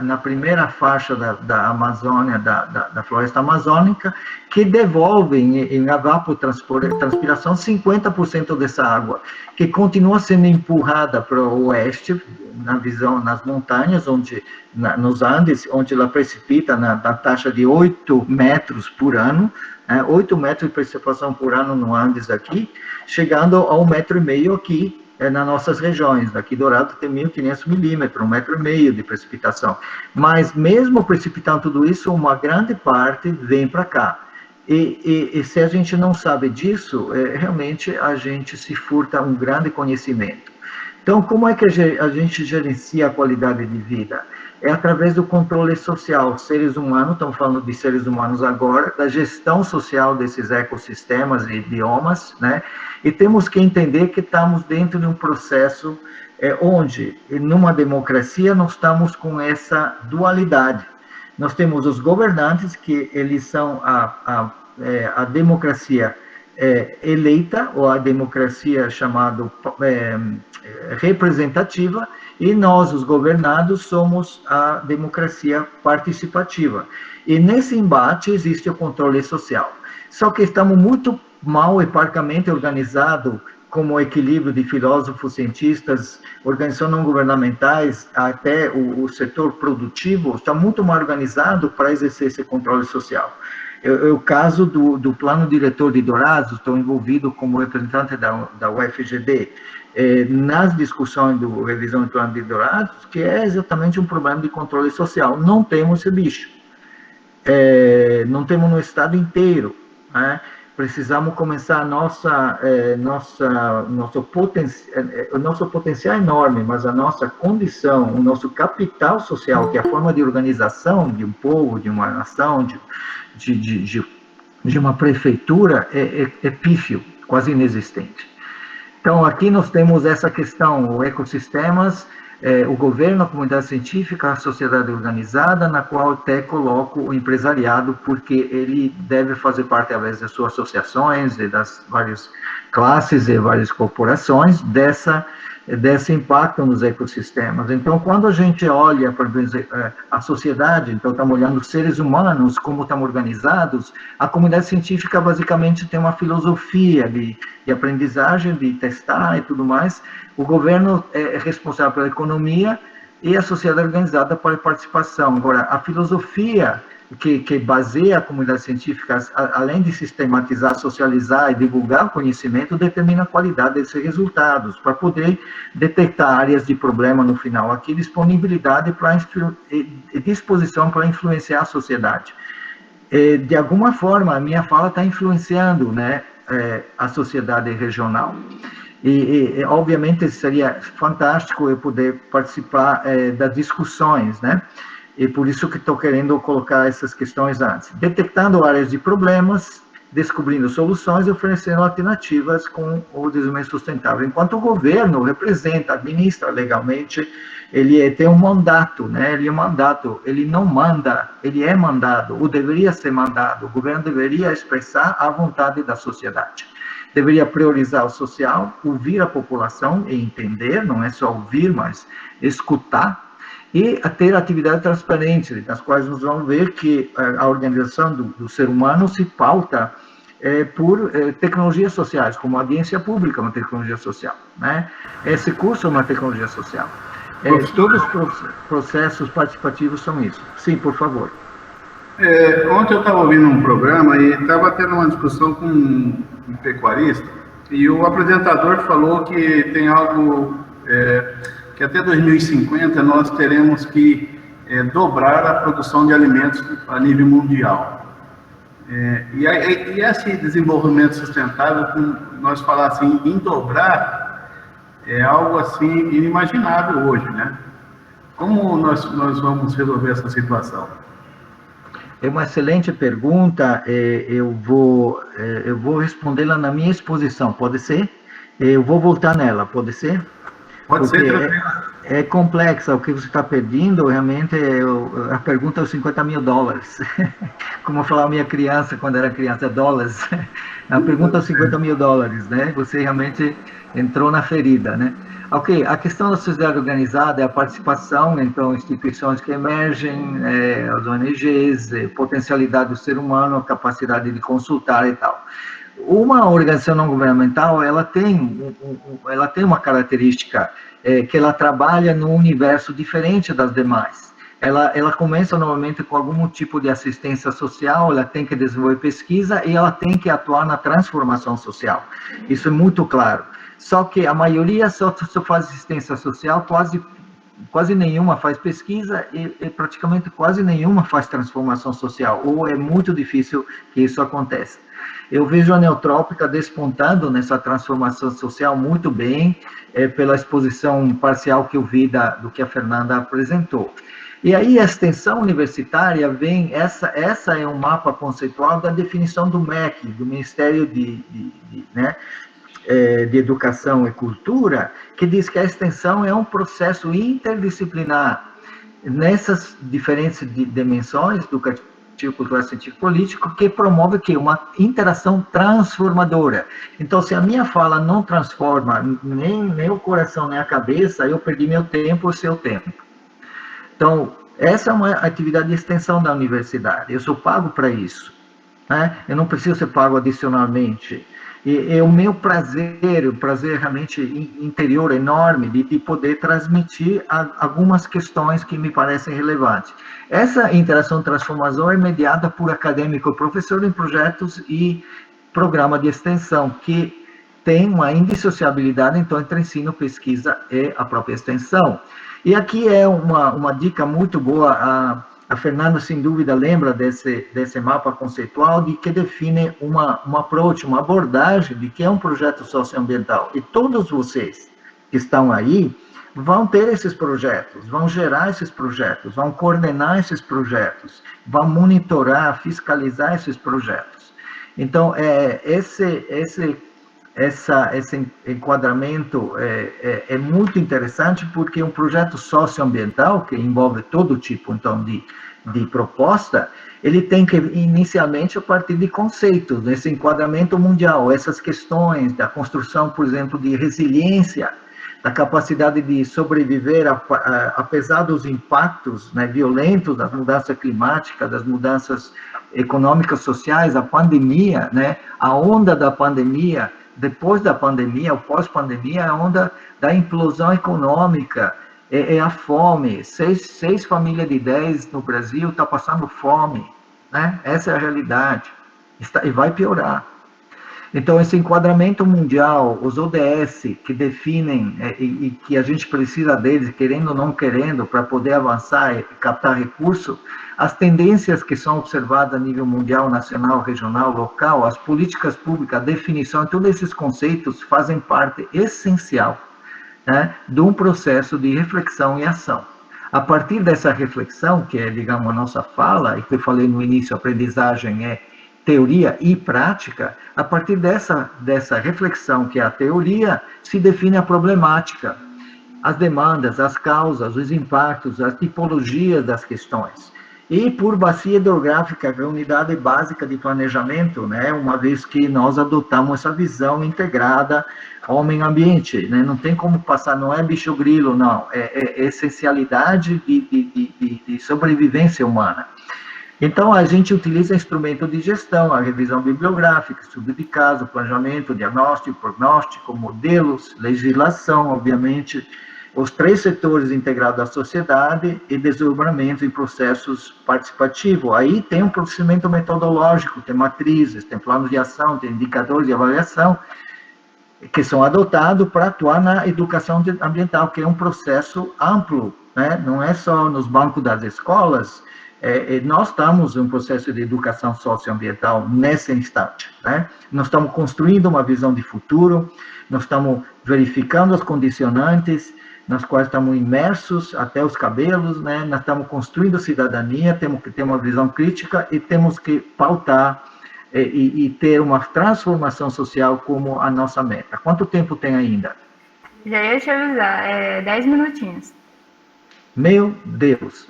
na primeira faixa da Amazônia, da floresta amazônica, que devolvem em evapotranspiração 50% dessa água, que continua sendo empurrada para o oeste, nas montanhas, nos Andes, onde ela precipita na taxa de 8 metros por ano, 8 metros de precipitação por ano no Andes aqui, chegando a 1,5 metro aqui, nas nossas regiões. Daqui Dourado tem 1.500 milímetros, 1,5 metro de precipitação. Mas mesmo precipitando tudo isso, uma grande parte vem para cá. E se a gente não sabe disso, realmente a gente se furta um grande conhecimento. Então, como é que a gente gerencia a qualidade de vida? É através do controle social. Seres humanos, estamos falando de seres humanos agora, da gestão social desses ecossistemas e biomas, né? E temos que entender que estamos dentro de um processo onde, numa democracia, nós estamos com essa dualidade. Nós temos os governantes, que eles são a democracia eleita, ou a democracia chamada representativa, e nós, os governados, somos a democracia participativa. E nesse embate existe o controle social. Só que estamos muito mal e parcamente organizados, como o equilíbrio de filósofos, cientistas, organizações não governamentais, até o setor produtivo, está muito mal organizado para exercer esse controle social. O caso do plano diretor de Dourados, estou envolvido como representante da UFGD, nas discussões do revisão do plano de Dourados, que é exatamente um problema de controle social. Não temos esse bicho. Não temos no estado inteiro, né? Precisamos começar o nosso potencial é enorme, mas a nossa condição, o nosso capital social, que é a forma de organização de um povo, de uma nação, de uma prefeitura, é pífio, quase inexistente. Então, aqui nós temos essa questão, o ecossistemas, o governo, a comunidade científica, a sociedade organizada, na qual até coloco o empresariado, porque ele deve fazer parte, através das suas associações e das várias classes e várias corporações, desse impacto nos ecossistemas. Então, quando a gente olha para a sociedade, então estamos olhando os seres humanos, como estamos organizados, a comunidade científica basicamente tem uma filosofia de aprendizagem, de testar e tudo mais. O governo é responsável pela economia e a sociedade organizada pela participação. Agora, a filosofia que baseia a comunidade científica, além de sistematizar, socializar e divulgar o conhecimento, determina a qualidade desses resultados, para poder detectar áreas de problema no final aqui, disponibilidade e disposição para influenciar a sociedade. De alguma forma, a minha fala está influenciando, né, a sociedade regional. E, obviamente, seria fantástico eu poder participar das discussões, né? E por isso que estou querendo colocar essas questões antes. Detectando áreas de problemas, descobrindo soluções e oferecendo alternativas com o desenvolvimento sustentável. Enquanto o governo representa, administra legalmente, ele tem um mandato, né? Ele não manda, ele é mandado, ou deveria ser mandado. O governo deveria expressar a vontade da sociedade. deveria priorizar o social, ouvir a população e entender, não é só ouvir, mas escutar, e ter atividade transparente, nas quais nós vamos ver que a organização do ser humano se pauta por tecnologias sociais, como a audiência pública é uma tecnologia social, né? Esse curso é uma tecnologia social. Todos os processos participativos são isso. Sim, por favor. Ontem eu estava ouvindo um programa e estava tendo uma discussão com um pecuarista, e o apresentador falou que tem algo que até 2050 nós teremos que dobrar a produção de alimentos a nível mundial. E esse desenvolvimento sustentável, como nós falar assim, em dobrar, é algo assim inimaginável hoje, né? Como nós vamos resolver essa situação? É uma excelente pergunta, eu vou respondê-la na minha exposição, pode ser? Eu vou voltar nela, pode ser? Pode ser, tranquilo. É complexa, o que você está pedindo, realmente, a pergunta é os $50 mil. Como eu falava minha criança, quando era criança, dólares. A pergunta é os $50 mil, né? Você realmente entrou na ferida, né? Ok, a questão da sociedade organizada é a participação, então, instituições que emergem, as ONGs, potencialidade do ser humano, a capacidade de consultar e tal. Uma organização não governamental, ela tem uma característica, que ela trabalha num universo diferente das demais. Ela começa normalmente com algum tipo de assistência social, ela tem que desenvolver pesquisa e ela tem que atuar na transformação social. Isso é muito claro. Só que a maioria só faz assistência social, quase nenhuma faz pesquisa e praticamente quase nenhuma faz transformação social, ou é muito difícil que isso aconteça. Eu vejo a Neotrópica despontando nessa transformação social muito bem, pela exposição parcial que eu vi do que a Fernanda apresentou. E aí a extensão universitária vem, essa é um mapa conceitual da definição do MEC, do Ministério de Educação e Cultura, que diz que a extensão é um processo interdisciplinar nessas diferentes dimensões, educativo, cultural, científico, político, que promove que uma interação transformadora. Então, se a minha fala não transforma nem o coração, nem a cabeça, eu perdi meu tempo, o seu tempo. Então, essa é uma atividade de extensão da universidade. Eu sou pago para isso, né? Eu não preciso ser pago adicionalmente. E é o meu prazer, o prazer realmente interior enorme de poder transmitir algumas questões que me parecem relevantes. Essa interação transformadora é mediada por acadêmico, professor em projetos e programa de extensão, que tem uma indissociabilidade, então, entre ensino, pesquisa e a própria extensão. E aqui é uma dica muito boa, a Fernanda, sem dúvida, lembra desse mapa conceitual de que define uma approach, uma abordagem de que é um projeto socioambiental. E todos vocês que estão aí vão ter esses projetos, vão gerar esses projetos, vão coordenar esses projetos, vão monitorar, fiscalizar esses projetos. Então, esse enquadramento é muito interessante, porque um projeto socioambiental, que envolve todo tipo, então, de proposta, ele tem que, inicialmente, a partir de conceitos, desse enquadramento mundial, essas questões da construção, por exemplo, de resiliência, da capacidade de sobreviver, apesar dos impactos, né, violentos das mudanças climáticas, das mudanças econômicas, sociais, a pandemia, né, a onda da pandemia, depois da pandemia, ou pós-pandemia, a onda da implosão econômica, é a fome. 6 famílias de 10 no Brasil estão passando fome, né? Essa é a realidade, e vai piorar. Então, esse enquadramento mundial, os ODS, que definem, e que a gente precisa deles, querendo ou não querendo, para poder avançar e captar recursos, as tendências que são observadas a nível mundial, nacional, regional, local, as políticas públicas, a definição, todos esses conceitos fazem parte essencial, né, de um processo de reflexão e ação. A partir dessa reflexão, que é, digamos, a nossa fala, e que eu falei no início, a aprendizagem é teoria e prática, a partir dessa reflexão, que é a teoria, se define a problemática, as demandas, as causas, os impactos, as tipologias das questões. e por bacia hidrográfica, que é a unidade básica de planejamento, né, uma vez que nós adotamos essa visão integrada homem-ambiente, né, não tem como passar, não é bicho-grilo, não, é essencialidade de sobrevivência humana. Então, a gente utiliza instrumento de gestão, a revisão bibliográfica, estudo de caso, planejamento, diagnóstico, prognóstico, modelos, legislação, obviamente, os 3 setores integrados à sociedade e desdobramento em processos participativos. Aí tem um procedimento metodológico, tem matrizes, tem planos de ação, tem indicadores de avaliação, que são adotados para atuar na educação ambiental, que é um processo amplo, né? Não é só nos bancos das escolas. Nós estamos em um processo de educação socioambiental nesse instante, né? Nós estamos construindo uma visão de futuro, nós estamos verificando os condicionantes, nas quais estamos imersos até os cabelos, né? Nós estamos construindo cidadania, temos que ter uma visão crítica e temos que pautar e ter uma transformação social como a nossa meta. Quanto tempo tem ainda? Já ia te avisar, 10 minutinhos. Meu Deus!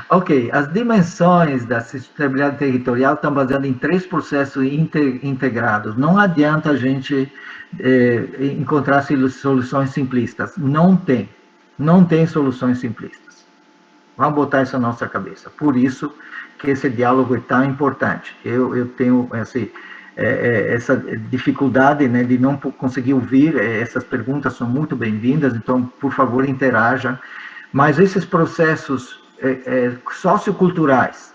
Ok, as dimensões da sustentabilidade territorial estão baseadas em 3 processos integrados. Não adianta a gente encontrar soluções simplistas. Não tem soluções simplistas. Vamos botar isso na nossa cabeça. Por isso que esse diálogo é tão importante. Eu tenho essa dificuldade, né, de não conseguir ouvir. Essas perguntas são muito bem-vindas, então, por favor, interaja. Mas esses processos socioculturais,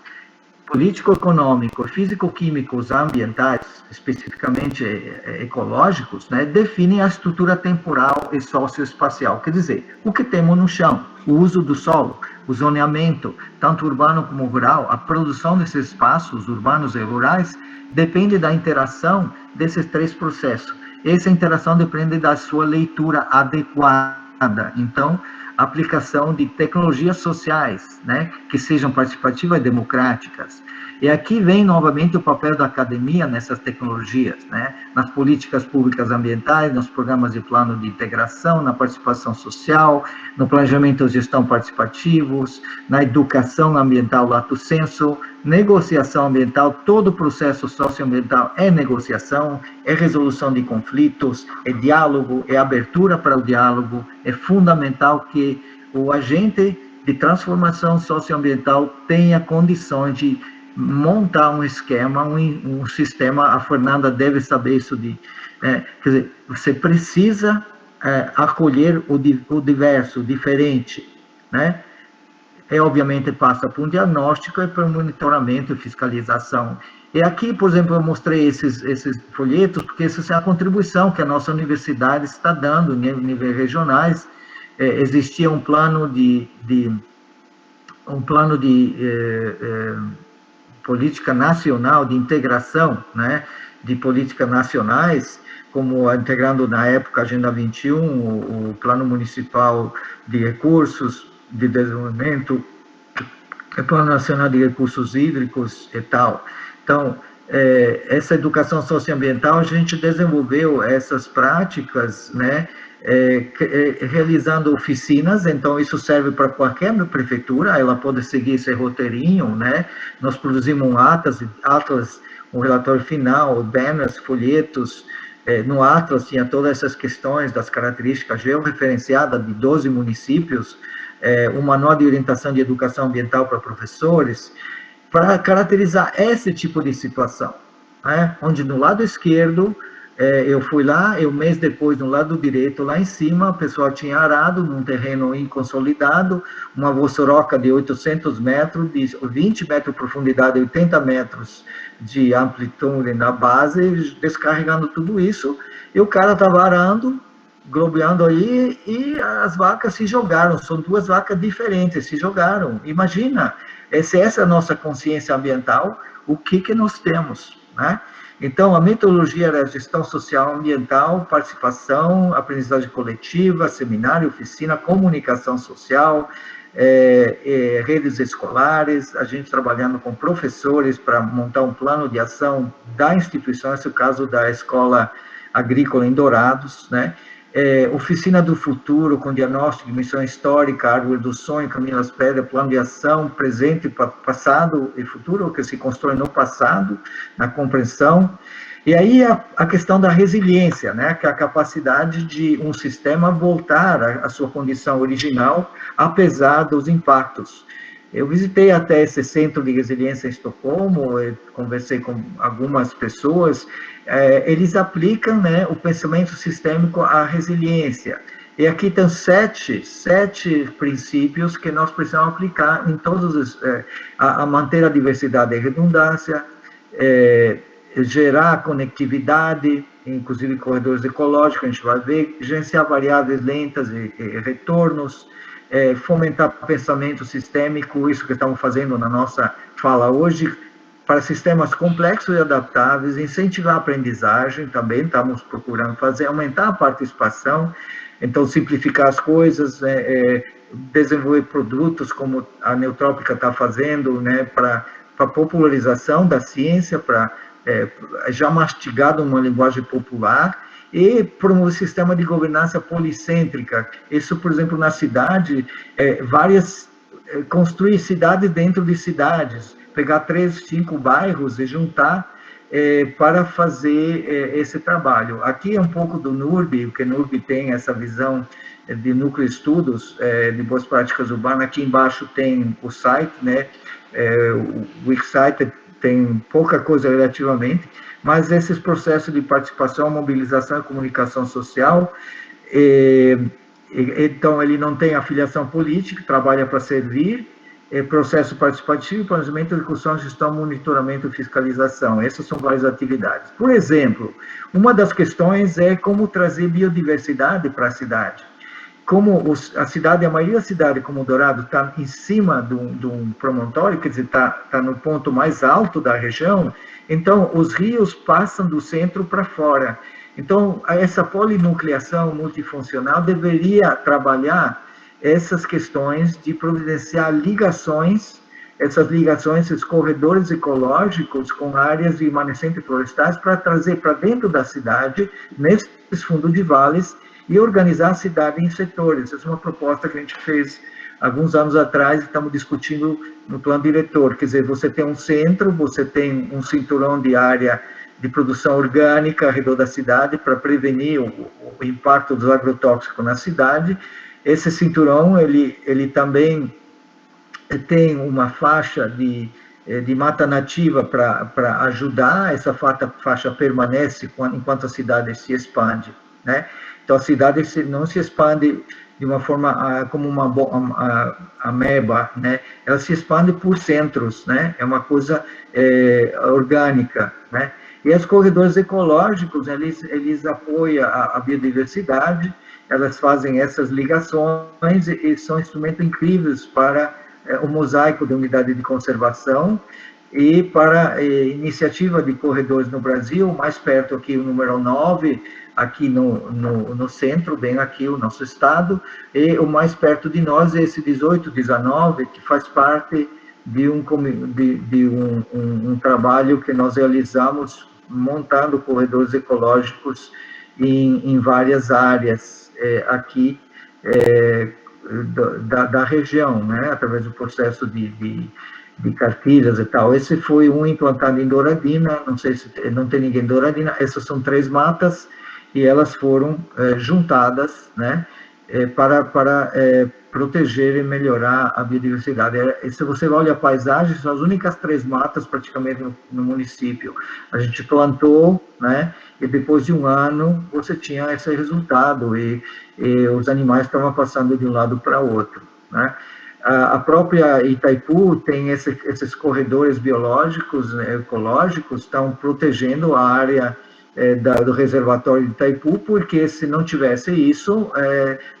político-econômicos, físico-químicos, ambientais, especificamente ecológicos, né, definem a estrutura temporal e socioespacial. Quer dizer, o que temos no chão, o uso do solo, o zoneamento, tanto urbano como rural, a produção desses espaços urbanos e rurais, depende da interação desses 3 processos. Essa interação depende da sua leitura adequada. Então, aplicação de tecnologias sociais, né, que sejam participativas e democráticas. E aqui vem novamente o papel da academia nessas tecnologias, né, nas políticas públicas ambientais, nos programas de plano de integração, na participação social, no planejamento e gestão participativos, na educação ambiental lato sensu, negociação ambiental. Todo o processo socioambiental é negociação, é resolução de conflitos, é diálogo, é abertura para o diálogo. É fundamental que o agente de transformação socioambiental tenha condições de montar um esquema, um sistema. A Fernanda deve saber isso. Quer dizer, você precisa acolher o diverso, o diferente, né? Obviamente passa por um diagnóstico e por um monitoramento e fiscalização. E aqui, por exemplo, eu mostrei esses folhetos, porque essa é a contribuição que a nossa universidade está dando em níveis regionais. Existia um plano de política nacional, de integração, né, de políticas nacionais, como integrando na época a Agenda 21, o Plano Municipal de Recursos de Desenvolvimento, o Plano Nacional de Recursos Hídricos e tal. Então, essa educação socioambiental, a gente desenvolveu essas práticas, né, realizando oficinas. Então isso serve para qualquer prefeitura, ela pode seguir esse roteirinho, né? Nós produzimos um atlas, um relatório final, banners, folhetos. No atlas tinha todas essas questões das características georreferenciadas de 12 municípios, um manual de orientação de educação ambiental para professores, para caracterizar esse tipo de situação, né? Onde no lado esquerdo, eu fui lá, um mês depois, no lado direito, lá em cima, o pessoal tinha arado num terreno inconsolidado, uma vossoroca de 800 metros, de 20 metros de profundidade, 80 metros de amplitude na base, descarregando tudo isso, e o cara estava arando, globeando aí, e as vacas se jogaram. São 2 vacas diferentes, se jogaram. Imagina, se essa é a nossa consciência ambiental, o que nós temos, né? Então, a metodologia era gestão social ambiental, participação, aprendizagem coletiva, seminário, oficina, comunicação social, redes escolares, a gente trabalhando com professores para montar um plano de ação da instituição, esse é o caso da Escola Agrícola em Dourados, né? Oficina do Futuro, com diagnóstico de missão histórica, árvore do sonho, caminho das pedras, plano de ação, presente, passado e futuro, o que se constrói no passado, na compreensão. E aí a questão da resiliência, né, que é a capacidade de um sistema voltar à sua condição original, apesar dos impactos. Eu visitei até esse centro de resiliência em Estocolmo, conversei com algumas pessoas, eles aplicam, né, o pensamento sistêmico à resiliência. E aqui tem sete princípios que nós precisamos aplicar em todos os... a manter a diversidade e redundância, gerar conectividade, inclusive corredores ecológicos, a gente vai ver, gerenciar variáveis lentas e retornos, fomentar pensamento sistêmico, isso que estamos fazendo na nossa fala hoje, para sistemas complexos e adaptáveis, incentivar a aprendizagem, também estamos procurando fazer, aumentar a participação, então simplificar as coisas, desenvolver produtos como a Neutrópica está fazendo, né, para popularização da ciência, para já mastigado uma linguagem popular, e promover sistema de governança policêntrica. Isso, por exemplo, na cidade, construir cidades dentro de cidades, pegar 3, 5 bairros e juntar para fazer esse trabalho. Aqui é um pouco do NURB, porque o NURB tem essa visão de núcleo de estudos de boas práticas urbanas. Aqui embaixo tem o site, né? O Wixsite tem pouca coisa relativamente, mas esses processos de participação, mobilização e comunicação social, então ele não tem afiliação política, trabalha para servir, processo participativo, planejamento, execução, gestão, monitoramento e fiscalização. Essas são várias atividades. Por exemplo, uma das questões é como trazer biodiversidade para a cidade. Como a cidade, a maioria da cidade, como Dourado, está em cima de um promontório, quer dizer, está no ponto mais alto da região, então os rios passam do centro para fora. Então, essa polinucleação multifuncional deveria trabalhar essas questões de providenciar ligações, esses corredores ecológicos com áreas de remanescentes florestais para trazer para dentro da cidade, nesses fundos de vales, e organizar a cidade em setores. Essa é uma proposta que a gente fez alguns anos atrás e estamos discutindo no plano diretor. Quer dizer, você tem um centro, você tem um cinturão de área de produção orgânica ao redor da cidade para prevenir o impacto dos agrotóxicos na cidade. Esse cinturão, ele também tem uma faixa de mata nativa para ajudar, essa faixa permanece enquanto a cidade se expande, né? Então, a cidade não se expande de uma forma como uma ameba, né? Ela se expande por centros, né? É uma coisa orgânica, né? E os corredores ecológicos, eles apoiam a biodiversidade, elas fazem essas ligações e são instrumentos incríveis para o mosaico de unidade de conservação e para iniciativa de corredores no Brasil, mais perto aqui o número 9, aqui no centro, bem aqui o nosso estado, e o mais perto de nós é esse 18, 19, que faz parte de um trabalho que nós realizamos montando corredores ecológicos em várias áreas aqui da região, né, através do processo de cartilhas e tal. Esse foi um implantado em Douradina, não sei se não tem ninguém em Douradina, essas são 3 matas, e elas foram juntadas, né, para proteger e melhorar a biodiversidade. E se você olha a paisagem, são as únicas 3 matas praticamente no município. A gente plantou, né, e depois de um ano você tinha esse resultado, e os animais estavam passando de um lado para o outro, né. A própria Itaipu tem esses corredores biológicos, né, ecológicos, estão protegendo a área do reservatório de Itaipu, porque se não tivesse isso,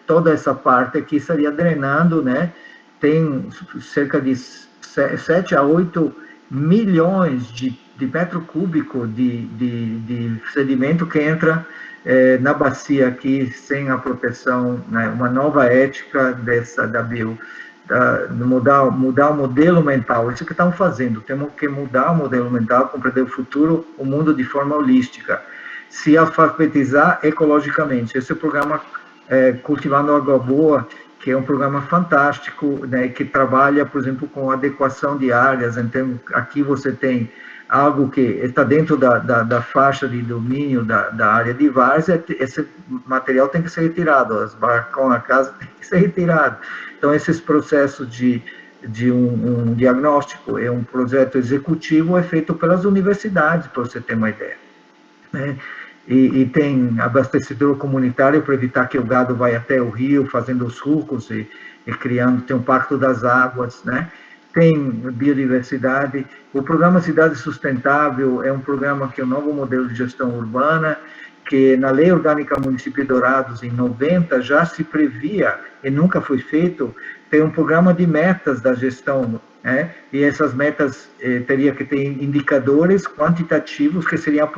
toda essa parte aqui estaria drenando, né? Tem cerca de 7 a 8 milhões de metro cúbico de sedimento que entra na bacia aqui sem a proteção, né? Uma nova ética mudar o modelo mental, isso que estamos fazendo, temos que mudar o modelo mental, compreender o futuro, o mundo de forma holística. se alfabetizar ecologicamente. Esse programa Cultivando Água Boa, que é um programa fantástico, né, que trabalha, por exemplo, com adequação de áreas. Então, aqui você tem algo que está dentro da faixa de domínio da área de várzea, esse material tem que ser retirado, as barracões na casa tem que ser retirado. Então, esses processos de um diagnóstico, é um projeto executivo, é feito pelas universidades, para você ter uma ideia, né? E tem abastecedor comunitário para evitar que o gado vai até o rio, fazendo os sulcos e criando, tem um pacto das águas, né? Tem biodiversidade. O programa Cidade Sustentável é um programa que é um novo modelo de gestão urbana, que na Lei Orgânica Município de Dourados, em 90, já se previa, e nunca foi feito, ter um programa de metas da gestão, né? E essas metas teria que ter indicadores quantitativos que seriam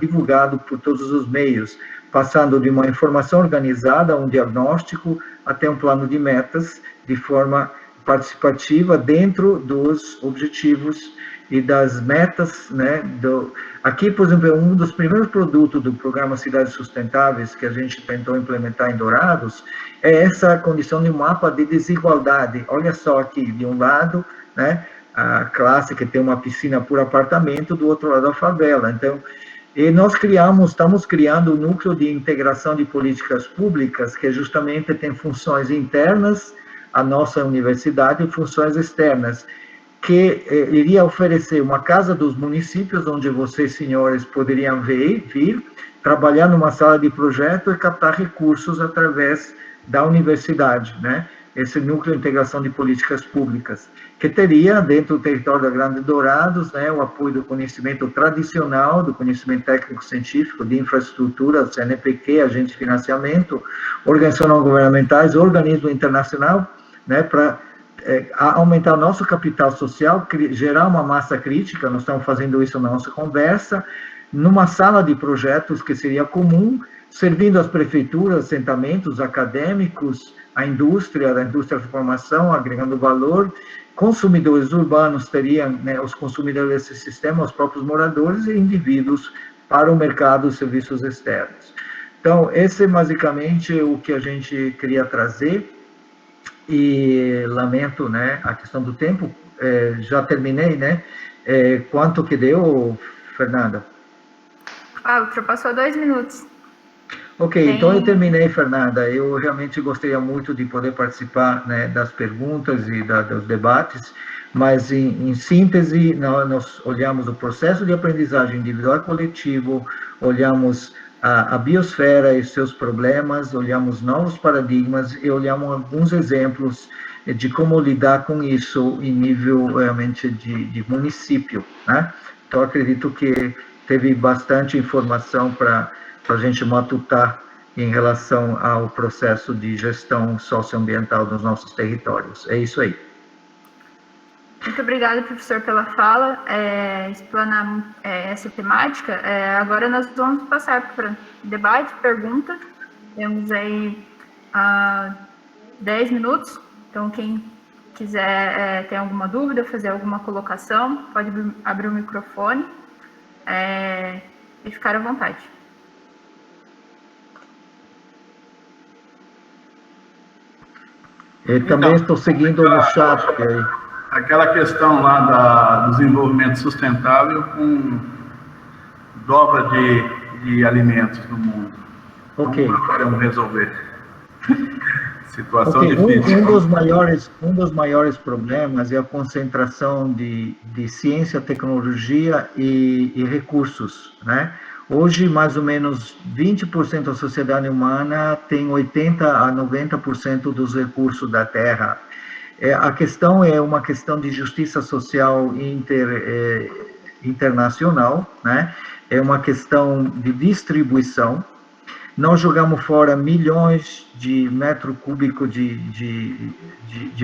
divulgados por todos os meios, passando de uma informação organizada, um diagnóstico, até um plano de metas, de forma participativa dentro dos objetivos e das metas, né? Aqui, por exemplo, um dos primeiros produtos do programa Cidades Sustentáveis que a gente tentou implementar em Dourados é essa condição de mapa de desigualdade. Olha só aqui, de um lado, né, a classe que tem uma piscina por apartamento, do outro lado a favela. Então, e nós estamos criando um núcleo de integração de políticas públicas que justamente tem funções internas à nossa universidade e funções externas, que iria oferecer uma casa dos municípios, onde vocês, senhores, poderiam vir, trabalhar numa sala de projeto e captar recursos através da universidade, né? Esse núcleo de integração de políticas públicas, que teria, dentro do território da Grande Dourados, né, o apoio do conhecimento tradicional, do conhecimento técnico-científico, de infraestrutura, CNPq, agente de financiamento, organizações não governamentais, organismo internacional, né, para aumentar o nosso capital social, gerar uma massa crítica. Nós estamos fazendo isso na nossa conversa, numa sala de projetos que seria comum, servindo as prefeituras, assentamentos acadêmicos, a indústria, da formação, agregando valor. Consumidores urbanos teriam, né, os consumidores desse sistema, os próprios moradores e indivíduos para o mercado de serviços externos. Então, esse é basicamente o que a gente queria trazer. E lamento, né, a questão do tempo, já terminei, né? Quanto que deu, Fernanda? Ultrapassou 2 minutos. Ok, então eu terminei, Fernanda. Eu realmente gostaria muito de poder participar, né, das perguntas e dos debates, mas em síntese, nós olhamos o processo de aprendizagem individual e coletivo, olhamos a biosfera e seus problemas, olhamos novos paradigmas e olhamos alguns exemplos de como lidar com isso em nível realmente de município, né? Então, acredito que teve bastante informação para a gente matutar em relação ao processo de gestão socioambiental dos nossos territórios. É isso aí. Muito obrigada, professor, pela fala, explanar essa temática. Agora nós vamos passar para debate, pergunta. Temos aí 10 minutos, então quem quiser ter alguma dúvida, fazer alguma colocação, pode abrir o microfone e ficar à vontade. Eu também estou seguindo no chat aí. Aquela questão lá do desenvolvimento sustentável com dobra de alimentos no mundo. Ok. Como podemos resolver? Situação okay. difícil. Um dos maiores problemas é a concentração de ciência, tecnologia e recursos, né? Hoje, mais ou menos 20% da sociedade humana tem 80% a 90% dos recursos da Terra. A questão é uma questão de justiça social internacional, né? É uma questão de distribuição. Nós jogamos fora milhões de metros cúbicos de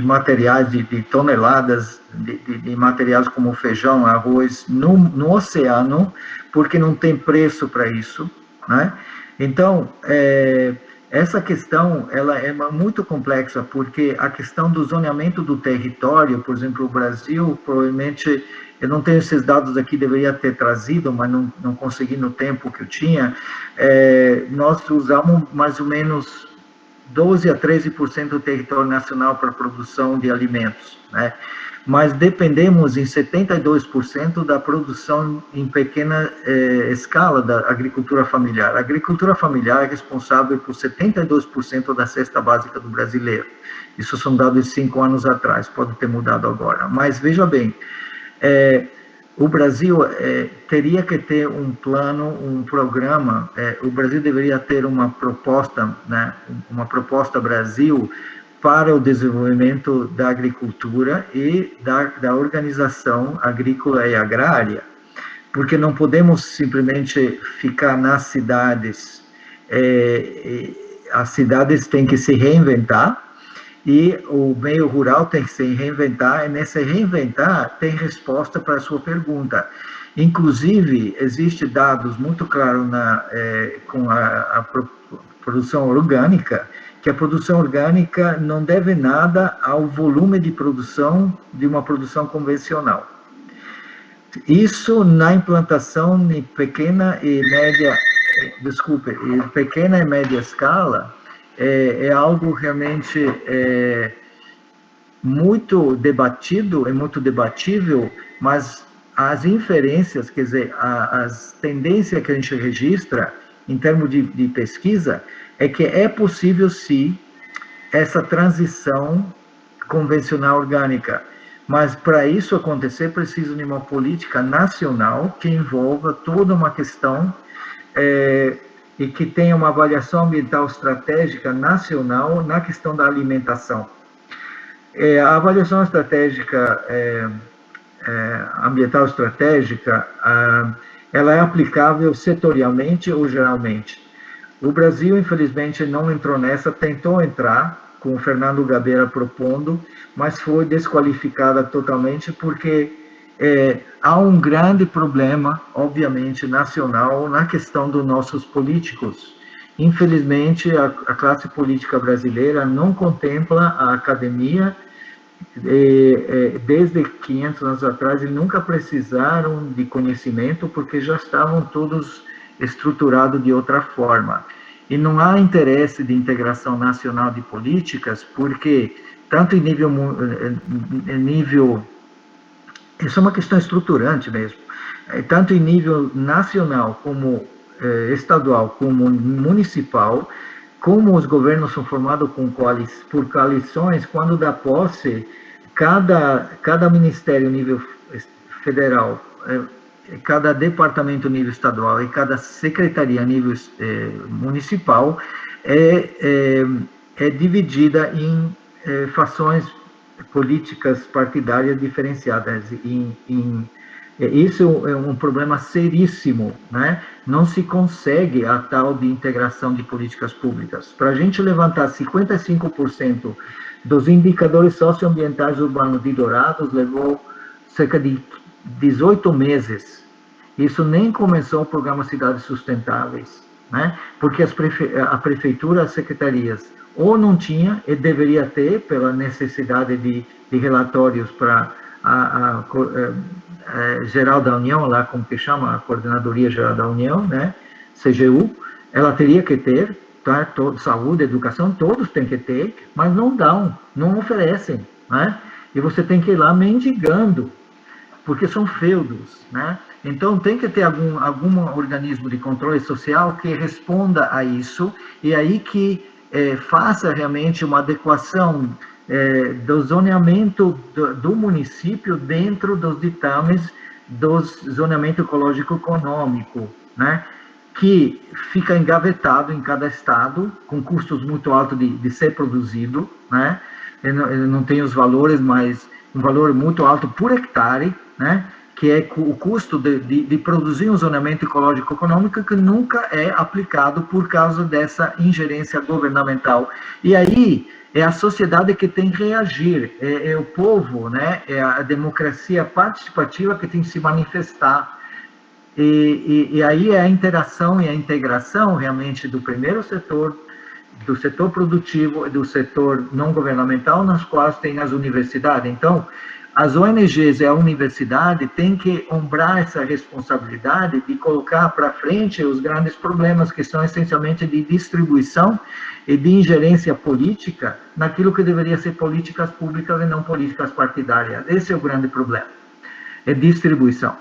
materiais, de toneladas de materiais como feijão, arroz, no oceano, porque não tem preço para isso, né? Então, Essa questão, ela é muito complexa, porque a questão do zoneamento do território, por exemplo, o Brasil, provavelmente, eu não tenho esses dados aqui, deveria ter trazido, mas não consegui no tempo que eu tinha, nós usamos mais ou menos 12 a 13% do território nacional para produção de alimentos, né? Mas dependemos em 72% da produção em pequena escala da agricultura familiar. A agricultura familiar é responsável por 72% da cesta básica do brasileiro. Isso são dados de 5 anos atrás, pode ter mudado agora. Mas veja bem, o Brasil teria que ter um plano, um programa, o Brasil deveria ter uma proposta, né, uma proposta Brasil para o desenvolvimento da agricultura e da organização agrícola e agrária, porque não podemos simplesmente ficar nas cidades, as cidades têm que se reinventar, e o meio rural tem que se reinventar, e nesse reinventar tem resposta para a sua pergunta. Inclusive, existem dados muito claros com a produção orgânica, que a produção orgânica não deve nada ao volume de produção de uma produção convencional. Isso na implantação em pequena e média escala, é algo realmente muito debatido, muito debatível, mas as inferências, quer dizer, as tendências que a gente registra em termos de pesquisa, é que é possível, sim, essa transição convencional orgânica. Mas, para isso acontecer, precisa de uma política nacional que envolva toda uma questão e que tenha uma avaliação ambiental estratégica nacional na questão da alimentação. A avaliação estratégica, ambiental estratégica, ela é aplicável setorialmente ou geralmente. O Brasil, infelizmente, não entrou nessa, tentou entrar, com o Fernando Gabeira propondo, mas foi desqualificada totalmente, porque há um grande problema, obviamente, nacional, na questão dos nossos políticos. Infelizmente, a classe política brasileira não contempla a academia, desde 500 anos atrás, e nunca precisaram de conhecimento, porque já estavam todos estruturado de outra forma. E não há interesse de integração nacional de políticas, porque tanto em nível isso é uma questão estruturante mesmo, tanto em nível nacional como estadual, como municipal, como os governos são formados por coalições, quando dá posse, cada ministério nível federal, cada departamento nível estadual e cada secretaria nível municipal é dividida em fações políticas partidárias diferenciadas. Isso é um problema seríssimo, né? Não se consegue a tal de integração de políticas públicas. Para a gente levantar 55% dos indicadores socioambientais urbanos de Dourados, levou cerca de 18 meses. Isso nem começou o programa Cidades Sustentáveis, né? Porque a prefeitura, as secretarias, ou não tinha, e deveria ter, pela necessidade de relatórios para a Geral da União, lá como que chama, a Coordenadoria Geral da União, né? CGU, ela teria que ter, tá? Saúde, educação, todos têm que ter, mas não dão, não oferecem, né? E você tem que ir lá mendigando, porque são feudos, né? Então, tem que ter algum organismo de controle social que responda a isso, e aí que faça realmente uma adequação do zoneamento do município dentro dos ditames do zoneamento ecológico-econômico, né? Que fica engavetado em cada estado, com custos muito altos de ser produzido, né? Eu não tenho os valores, mas um valor muito alto por hectare, né? Que é o custo de produzir um zoneamento ecológico-econômico que nunca é aplicado por causa dessa ingerência governamental. E aí é a sociedade que tem que reagir, é o povo, né? É a democracia participativa que tem que se manifestar. E aí é a interação e a integração realmente do primeiro setor, do setor produtivo e do setor não governamental, nas quais tem as universidades. Então, as ONGs e a universidade têm que ombrar essa responsabilidade de colocar para frente os grandes problemas que são essencialmente de distribuição e de ingerência política naquilo que deveria ser políticas públicas e não políticas partidárias. Esse é o grande problema, é distribuição.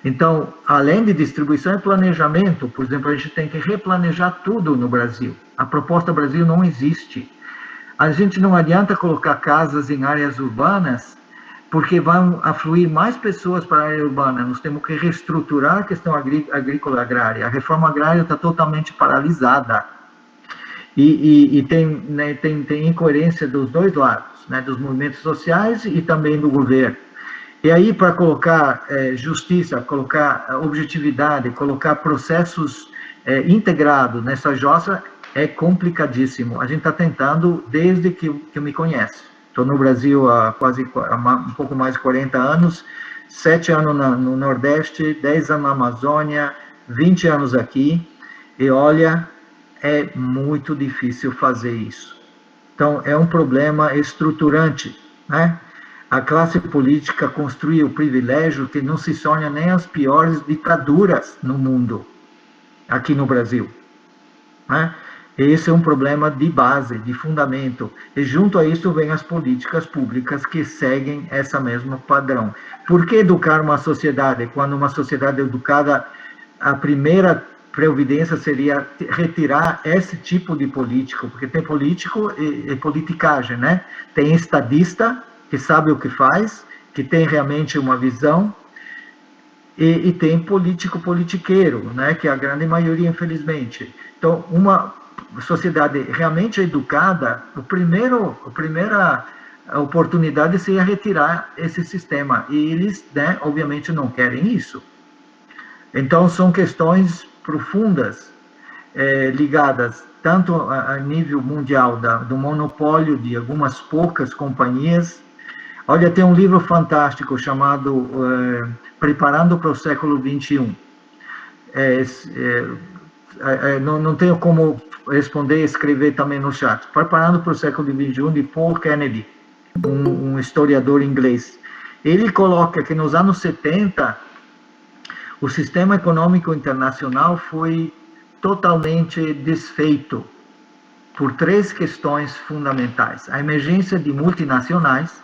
Então, além de distribuição e planejamento, por exemplo, a gente tem que replanejar tudo no Brasil. A proposta Brasil não existe. A gente não adianta colocar casas em áreas urbanas, porque vão afluir mais pessoas para a área urbana. Nós temos que reestruturar a questão agrícola agrária. A reforma agrária está totalmente paralisada. E tem incoerência dos dois lados, né, dos movimentos sociais e também do governo. E aí, para colocar justiça, colocar objetividade, colocar processos integrados nessa jossa, é complicadíssimo. A gente está tentando desde que me conhece. Estou no Brasil há um pouco mais de 40 anos, 7 anos no Nordeste, 10 anos na Amazônia, 20 anos aqui, e olha, é muito difícil fazer isso. Então, é um problema estruturante, né? A classe política construiu o privilégio que não se sonha nem as piores ditaduras no mundo, aqui no Brasil, né? Esse é um problema de base, de fundamento. E junto a isso vem as políticas públicas que seguem essa mesma padrão. Por que educar uma sociedade? Quando uma sociedade educada, a primeira previdência seria retirar esse tipo de político, porque tem político e politicagem, né? Tem estadista que sabe o que faz, que tem realmente uma visão, e tem político politiqueiro, né? Que é a grande maioria, infelizmente. Então, uma sociedade realmente educada, a primeira oportunidade seria retirar esse sistema, e eles, né, obviamente não querem isso. Então, são questões profundas, ligadas tanto a nível mundial, do monopólio de algumas poucas companhias. Olha, tem um livro fantástico chamado Preparando para o Século XXI. Não tenho como responder e escrever também no chat. Preparando para o Século XXI, de Paul Kennedy, um historiador inglês. Ele coloca que nos anos 70, o sistema econômico internacional foi totalmente desfeito por 3 questões fundamentais. A emergência de multinacionais,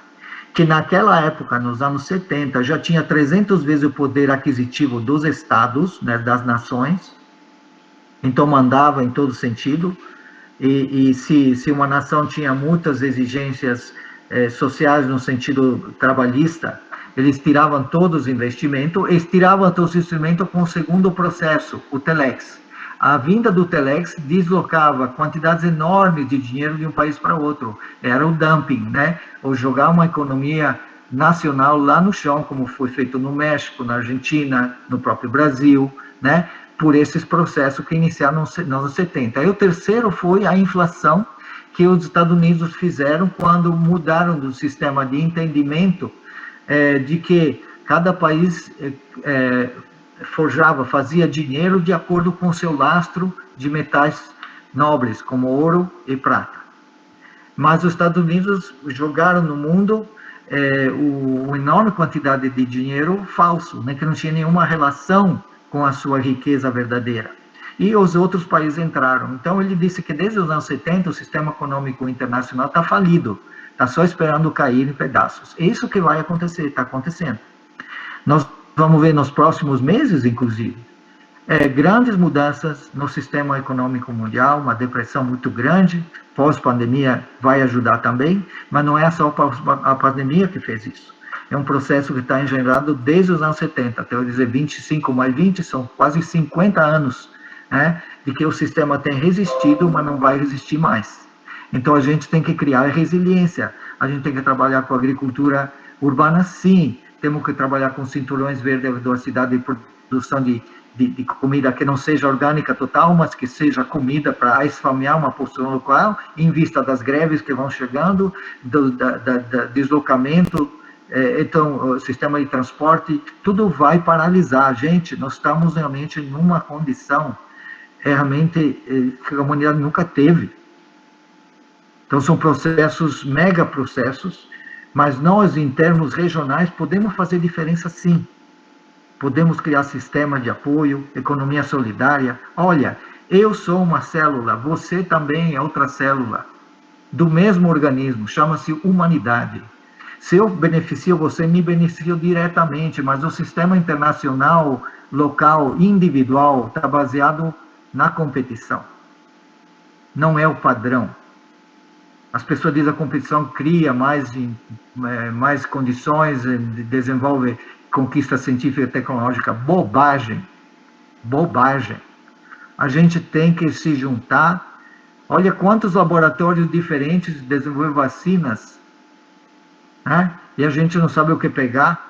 que naquela época, nos anos 70, já tinha 300 vezes o poder aquisitivo dos estados, né, das nações, então mandava em todo sentido, e se uma nação tinha muitas exigências sociais no sentido trabalhista, eles tiravam todos os investimentos, eles tiravam todos os investimentos com o segundo processo, o Telex. A vinda do Telex deslocava quantidades enormes de dinheiro de um país para outro. Era o dumping, né? Ou jogar uma economia nacional lá no chão, como foi feito no México, na Argentina, no próprio Brasil, né? Por esses processos que iniciaram nos anos 70. Aí o terceiro foi a inflação que os Estados Unidos fizeram quando mudaram do sistema de entendimento de que cada país fazia dinheiro de acordo com o seu lastro de metais nobres, como ouro e prata. Mas os Estados Unidos jogaram no mundo uma enorme quantidade de dinheiro falso, né, que não tinha nenhuma relação com a sua riqueza verdadeira. E os outros países entraram. Então, ele disse que desde os anos 70, o sistema econômico internacional está falido, está só esperando cair em pedaços. É isso que vai acontecer, está acontecendo. Nós vamos ver nos próximos meses, inclusive, grandes mudanças no sistema econômico mundial, uma depressão muito grande, pós-pandemia vai ajudar também, mas não é só a pandemia que fez isso. É um processo que está engendrado desde os anos 70, até eu dizer 25 mais 20, são quase 50 anos, né, de que o sistema tem resistido, mas não vai resistir mais. Então, a gente tem que criar resiliência, a gente tem que trabalhar com a agricultura urbana, sim, temos que trabalhar com cinturões verdes da cidade de produção de comida que não seja orgânica total, mas que seja comida para esfamear uma população local, em vista das greves que vão chegando, do deslocamento. Então, o sistema de transporte, tudo vai paralisar. Gente, nós estamos realmente numa condição realmente que a humanidade nunca teve. Então, são processos, mega processos, mas nós, em termos regionais, podemos fazer diferença sim. Podemos criar sistema de apoio, economia solidária. Olha, eu sou uma célula, você também é outra célula, do mesmo organismo, chama-se humanidade. Se eu beneficio você, me beneficio diretamente, mas o sistema internacional, local, individual, está baseado na competição. Não é o padrão. As pessoas dizem que a competição cria mais condições, desenvolve conquista científica e tecnológica. Bobagem. Bobagem. A gente tem que se juntar. Olha quantos laboratórios diferentes desenvolvem vacinas, né? E a gente não sabe o que pegar.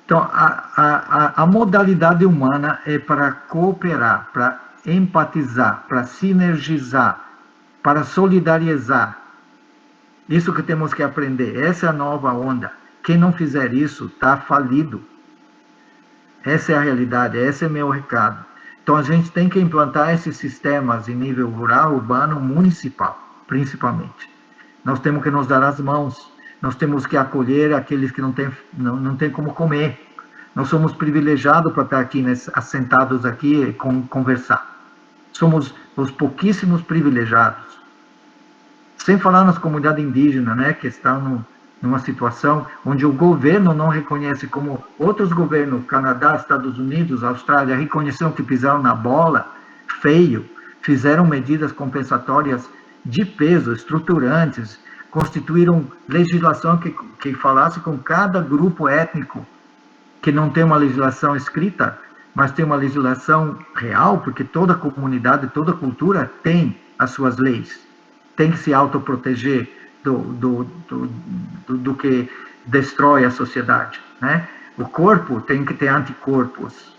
Então, a modalidade humana é para cooperar, para empatizar, para sinergizar, para solidarizar. Isso que temos que aprender. Essa é a nova onda. Quem não fizer isso está falido. Essa é a realidade, esse é meu recado. Então, a gente tem que implantar esses sistemas em nível rural, urbano, municipal, principalmente. Nós temos que nos dar as mãos, nós temos que acolher aqueles que não têm como comer. Nós somos privilegiados para estar aqui, assentados aqui e conversar. Somos os pouquíssimos privilegiados. Sem falar nas comunidades indígenas, né, que estão numa situação onde o governo não reconhece, como outros governos, Canadá, Estados Unidos, Austrália, reconheceram que pisaram na bola, feio, fizeram medidas compensatórias de peso, estruturantes, constituíram legislação que falasse com cada grupo étnico, que não tem uma legislação escrita, mas tem uma legislação real, porque toda comunidade, toda cultura tem as suas leis, tem que se autoproteger do que destrói a sociedade, né? O corpo tem que ter anticorpos,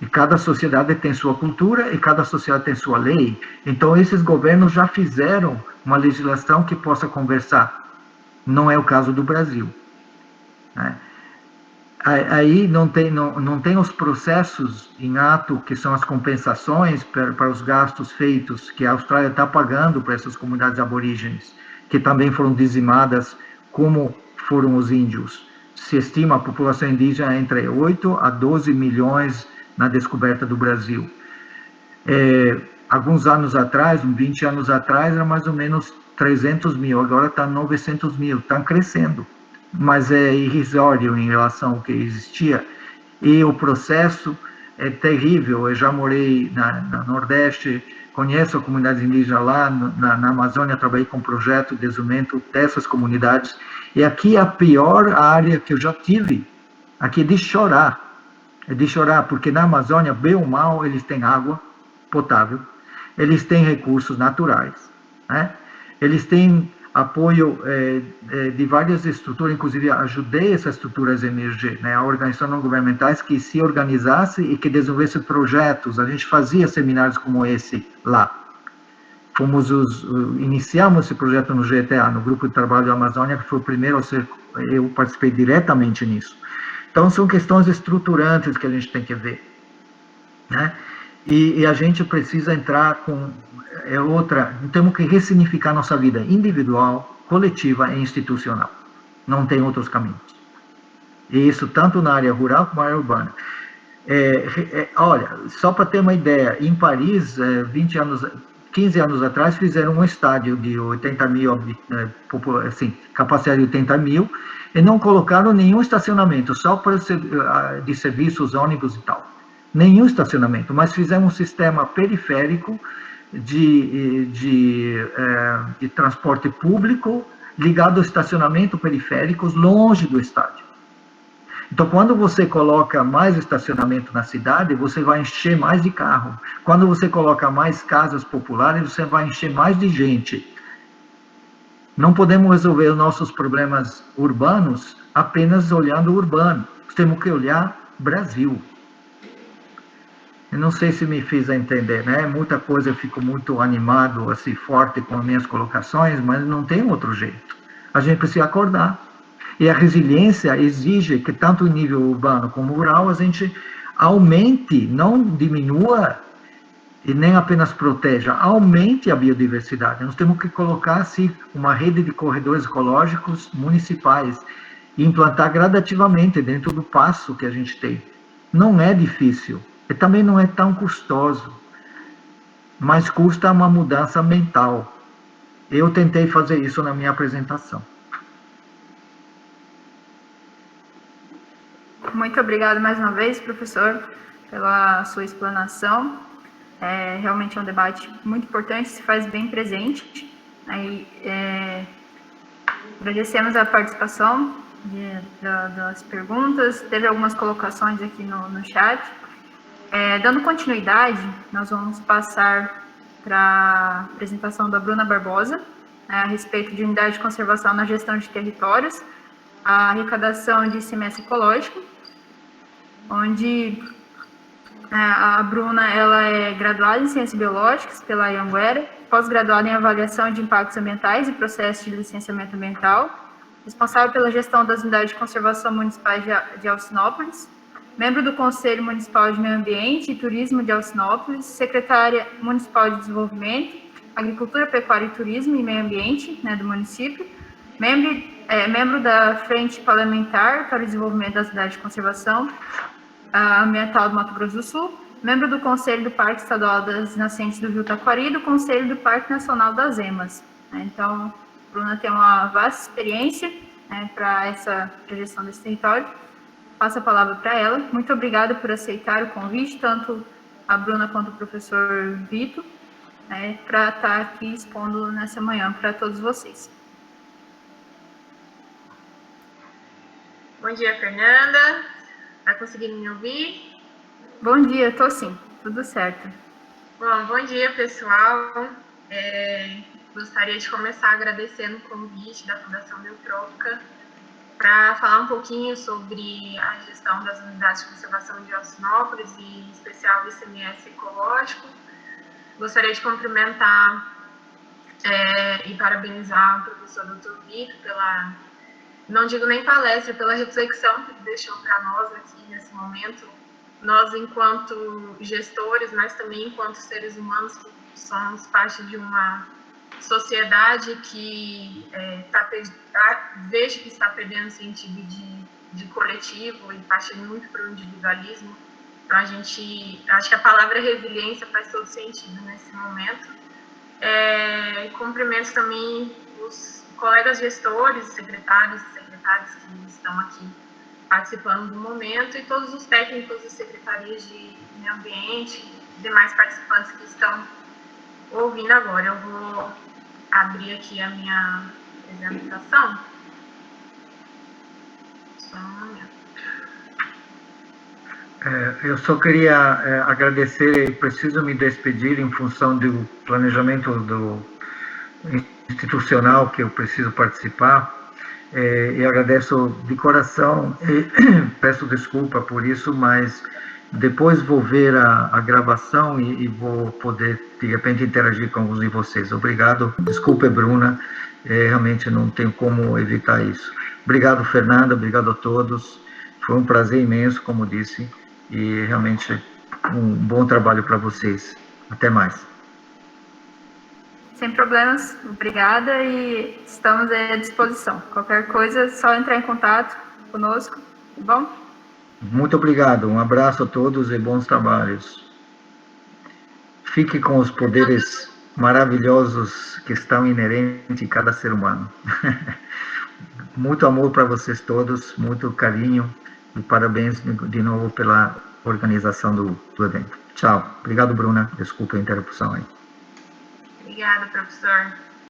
e cada sociedade tem sua cultura, e cada sociedade tem sua lei. Então, esses governos já fizeram uma legislação que possa conversar. Não é o caso do Brasil, né? Aí não tem os processos em ato, que são as compensações para os gastos feitos, que a Austrália está pagando para essas comunidades aborígenes, que também foram dizimadas, como foram os índios. Se estima a população indígena entre 8 a 12 milhões na descoberta do Brasil. Alguns anos atrás, 20 anos atrás, era mais ou menos 300 mil, agora está 900 mil, está crescendo, mas é irrisório em relação ao que existia, e o processo é terrível. Eu já morei na Nordeste, conheço a comunidade indígena lá, na Amazônia, trabalhei com um projeto de desenvolvimento dessas comunidades, e aqui é a pior área que eu já tive, aqui é de chorar, porque na Amazônia, bem ou mal, eles têm água potável, eles têm recursos naturais, né? Eles têm apoio de várias estruturas, inclusive ajudei essas estruturas a emergir, né? Organizações não governamentais que se organizassem e que desenvolvessem projetos. A gente fazia seminários como esse lá. Iniciamos esse projeto no GTA, no Grupo de Trabalho da Amazônia, que foi o primeiro a ser, eu participei diretamente nisso. Então, são questões estruturantes que a gente tem que ver, né? E a gente precisa entrar com temos que ressignificar nossa vida individual, coletiva e institucional. Não tem outros caminhos. E isso tanto na área rural como na área urbana. Olha, só para ter uma ideia, em Paris, 15 anos atrás, fizeram um estádio de 80 mil, assim, capacidade de 80 mil, e não colocaram nenhum estacionamento, só para de serviços, ônibus e tal. Nenhum estacionamento, mas fizeram um sistema periférico de transporte público ligado ao estacionamento periféricos longe do estádio. Então, quando você coloca mais estacionamento na cidade, você vai encher mais de carro. Quando você coloca mais casas populares, você vai encher mais de gente. Não podemos resolver os nossos problemas urbanos apenas olhando o urbano. Temos que olhar Brasil. Eu não sei se me fiz a entender, né? Muita coisa, eu fico muito animado, assim, forte com as minhas colocações, mas não tem outro jeito. A gente precisa acordar. E a resiliência exige que, tanto em nível urbano como rural, a gente aumente, não diminua e nem apenas proteja, aumente a biodiversidade. Nós temos que colocar, assim, uma rede de corredores ecológicos municipais e implantar gradativamente dentro do passo que a gente tem. Não é difícil, e também não é tão custoso, mas custa uma mudança mental. Eu tentei fazer isso na minha apresentação. Muito obrigado mais uma vez, professor, pela sua explanação. Realmente é um debate muito importante, se faz bem presente. Agradecemos a participação das perguntas, teve algumas colocações aqui no chat. Dando continuidade, nós vamos passar para a apresentação da Bruna Barbosa, a respeito de unidade de conservação na gestão de territórios, a arrecadação de ICMS ecológico, onde a Bruna ela é graduada em Ciências Biológicas pela Anhanguera, pós-graduada em Avaliação de Impactos Ambientais e Processos de Licenciamento Ambiental, responsável pela gestão das unidades de conservação municipais de Alcinópolis, membro do Conselho Municipal de Meio Ambiente e Turismo de Alcinópolis, secretária municipal de Desenvolvimento, Agricultura, Pecuária e Turismo e Meio Ambiente, do município, membro da Frente Parlamentar para o Desenvolvimento da Cidade de Conservação Ambiental do Mato Grosso do Sul, membro do Conselho do Parque Estadual das Nascentes do Rio Taquari e do Conselho do Parque Nacional das Emas. Então, a Bruna tem uma vasta experiência para essa gestão desse território. Passo a palavra para ela. Muito obrigada por aceitar o convite, tanto a Bruna quanto o professor Vitor, para estar aqui expondo nessa manhã para todos vocês. Bom dia, Fernanda. Está conseguindo me ouvir? Bom dia, estou sim, tudo certo. Bom dia, pessoal. Gostaria de começar agradecendo o convite da Fundação Biotrópica para falar um pouquinho sobre a gestão das unidades de conservação de Alcinópolis e, em especial, o ICMS ecológico. Gostaria de cumprimentar e parabenizar o professor Dr. Vitor pela, não digo nem palestra, pela reflexão que ele deixou para nós aqui nesse momento. Nós, enquanto gestores, mas também enquanto seres humanos que somos parte de uma sociedade que vejo que está perdendo sentido de coletivo e partindo muito para o individualismo. Então, acho que a palavra resiliência faz todo sentido nesse momento. Cumprimento também os colegas gestores, secretários e secretárias que estão aqui participando do momento e todos os técnicos e secretarias de meio ambiente e demais participantes que estão ouvindo agora. Eu vou abrir aqui a minha apresentação. Só um momento. Eu só queria agradecer e preciso me despedir em função do planejamento institucional que eu preciso participar. E agradeço de coração e peço desculpa por isso, mas depois vou ver a gravação e vou poder, de repente, interagir com alguns de vocês. Obrigado. Desculpe, Bruna, realmente não tenho como evitar isso. Obrigado, Fernanda, obrigado a todos. Foi um prazer imenso, como disse, e realmente um bom trabalho para vocês. Até mais. Sem problemas, obrigada e estamos à disposição. Qualquer coisa, é só entrar em contato conosco, tá bom? Muito obrigado, um abraço a todos e bons trabalhos. Fique com os poderes maravilhosos que estão inerentes em cada ser humano. Muito amor para vocês todos, muito carinho e parabéns de novo pela organização do evento. Tchau. Obrigado, Bruna. Desculpa a interrupção aí. Obrigada, professor.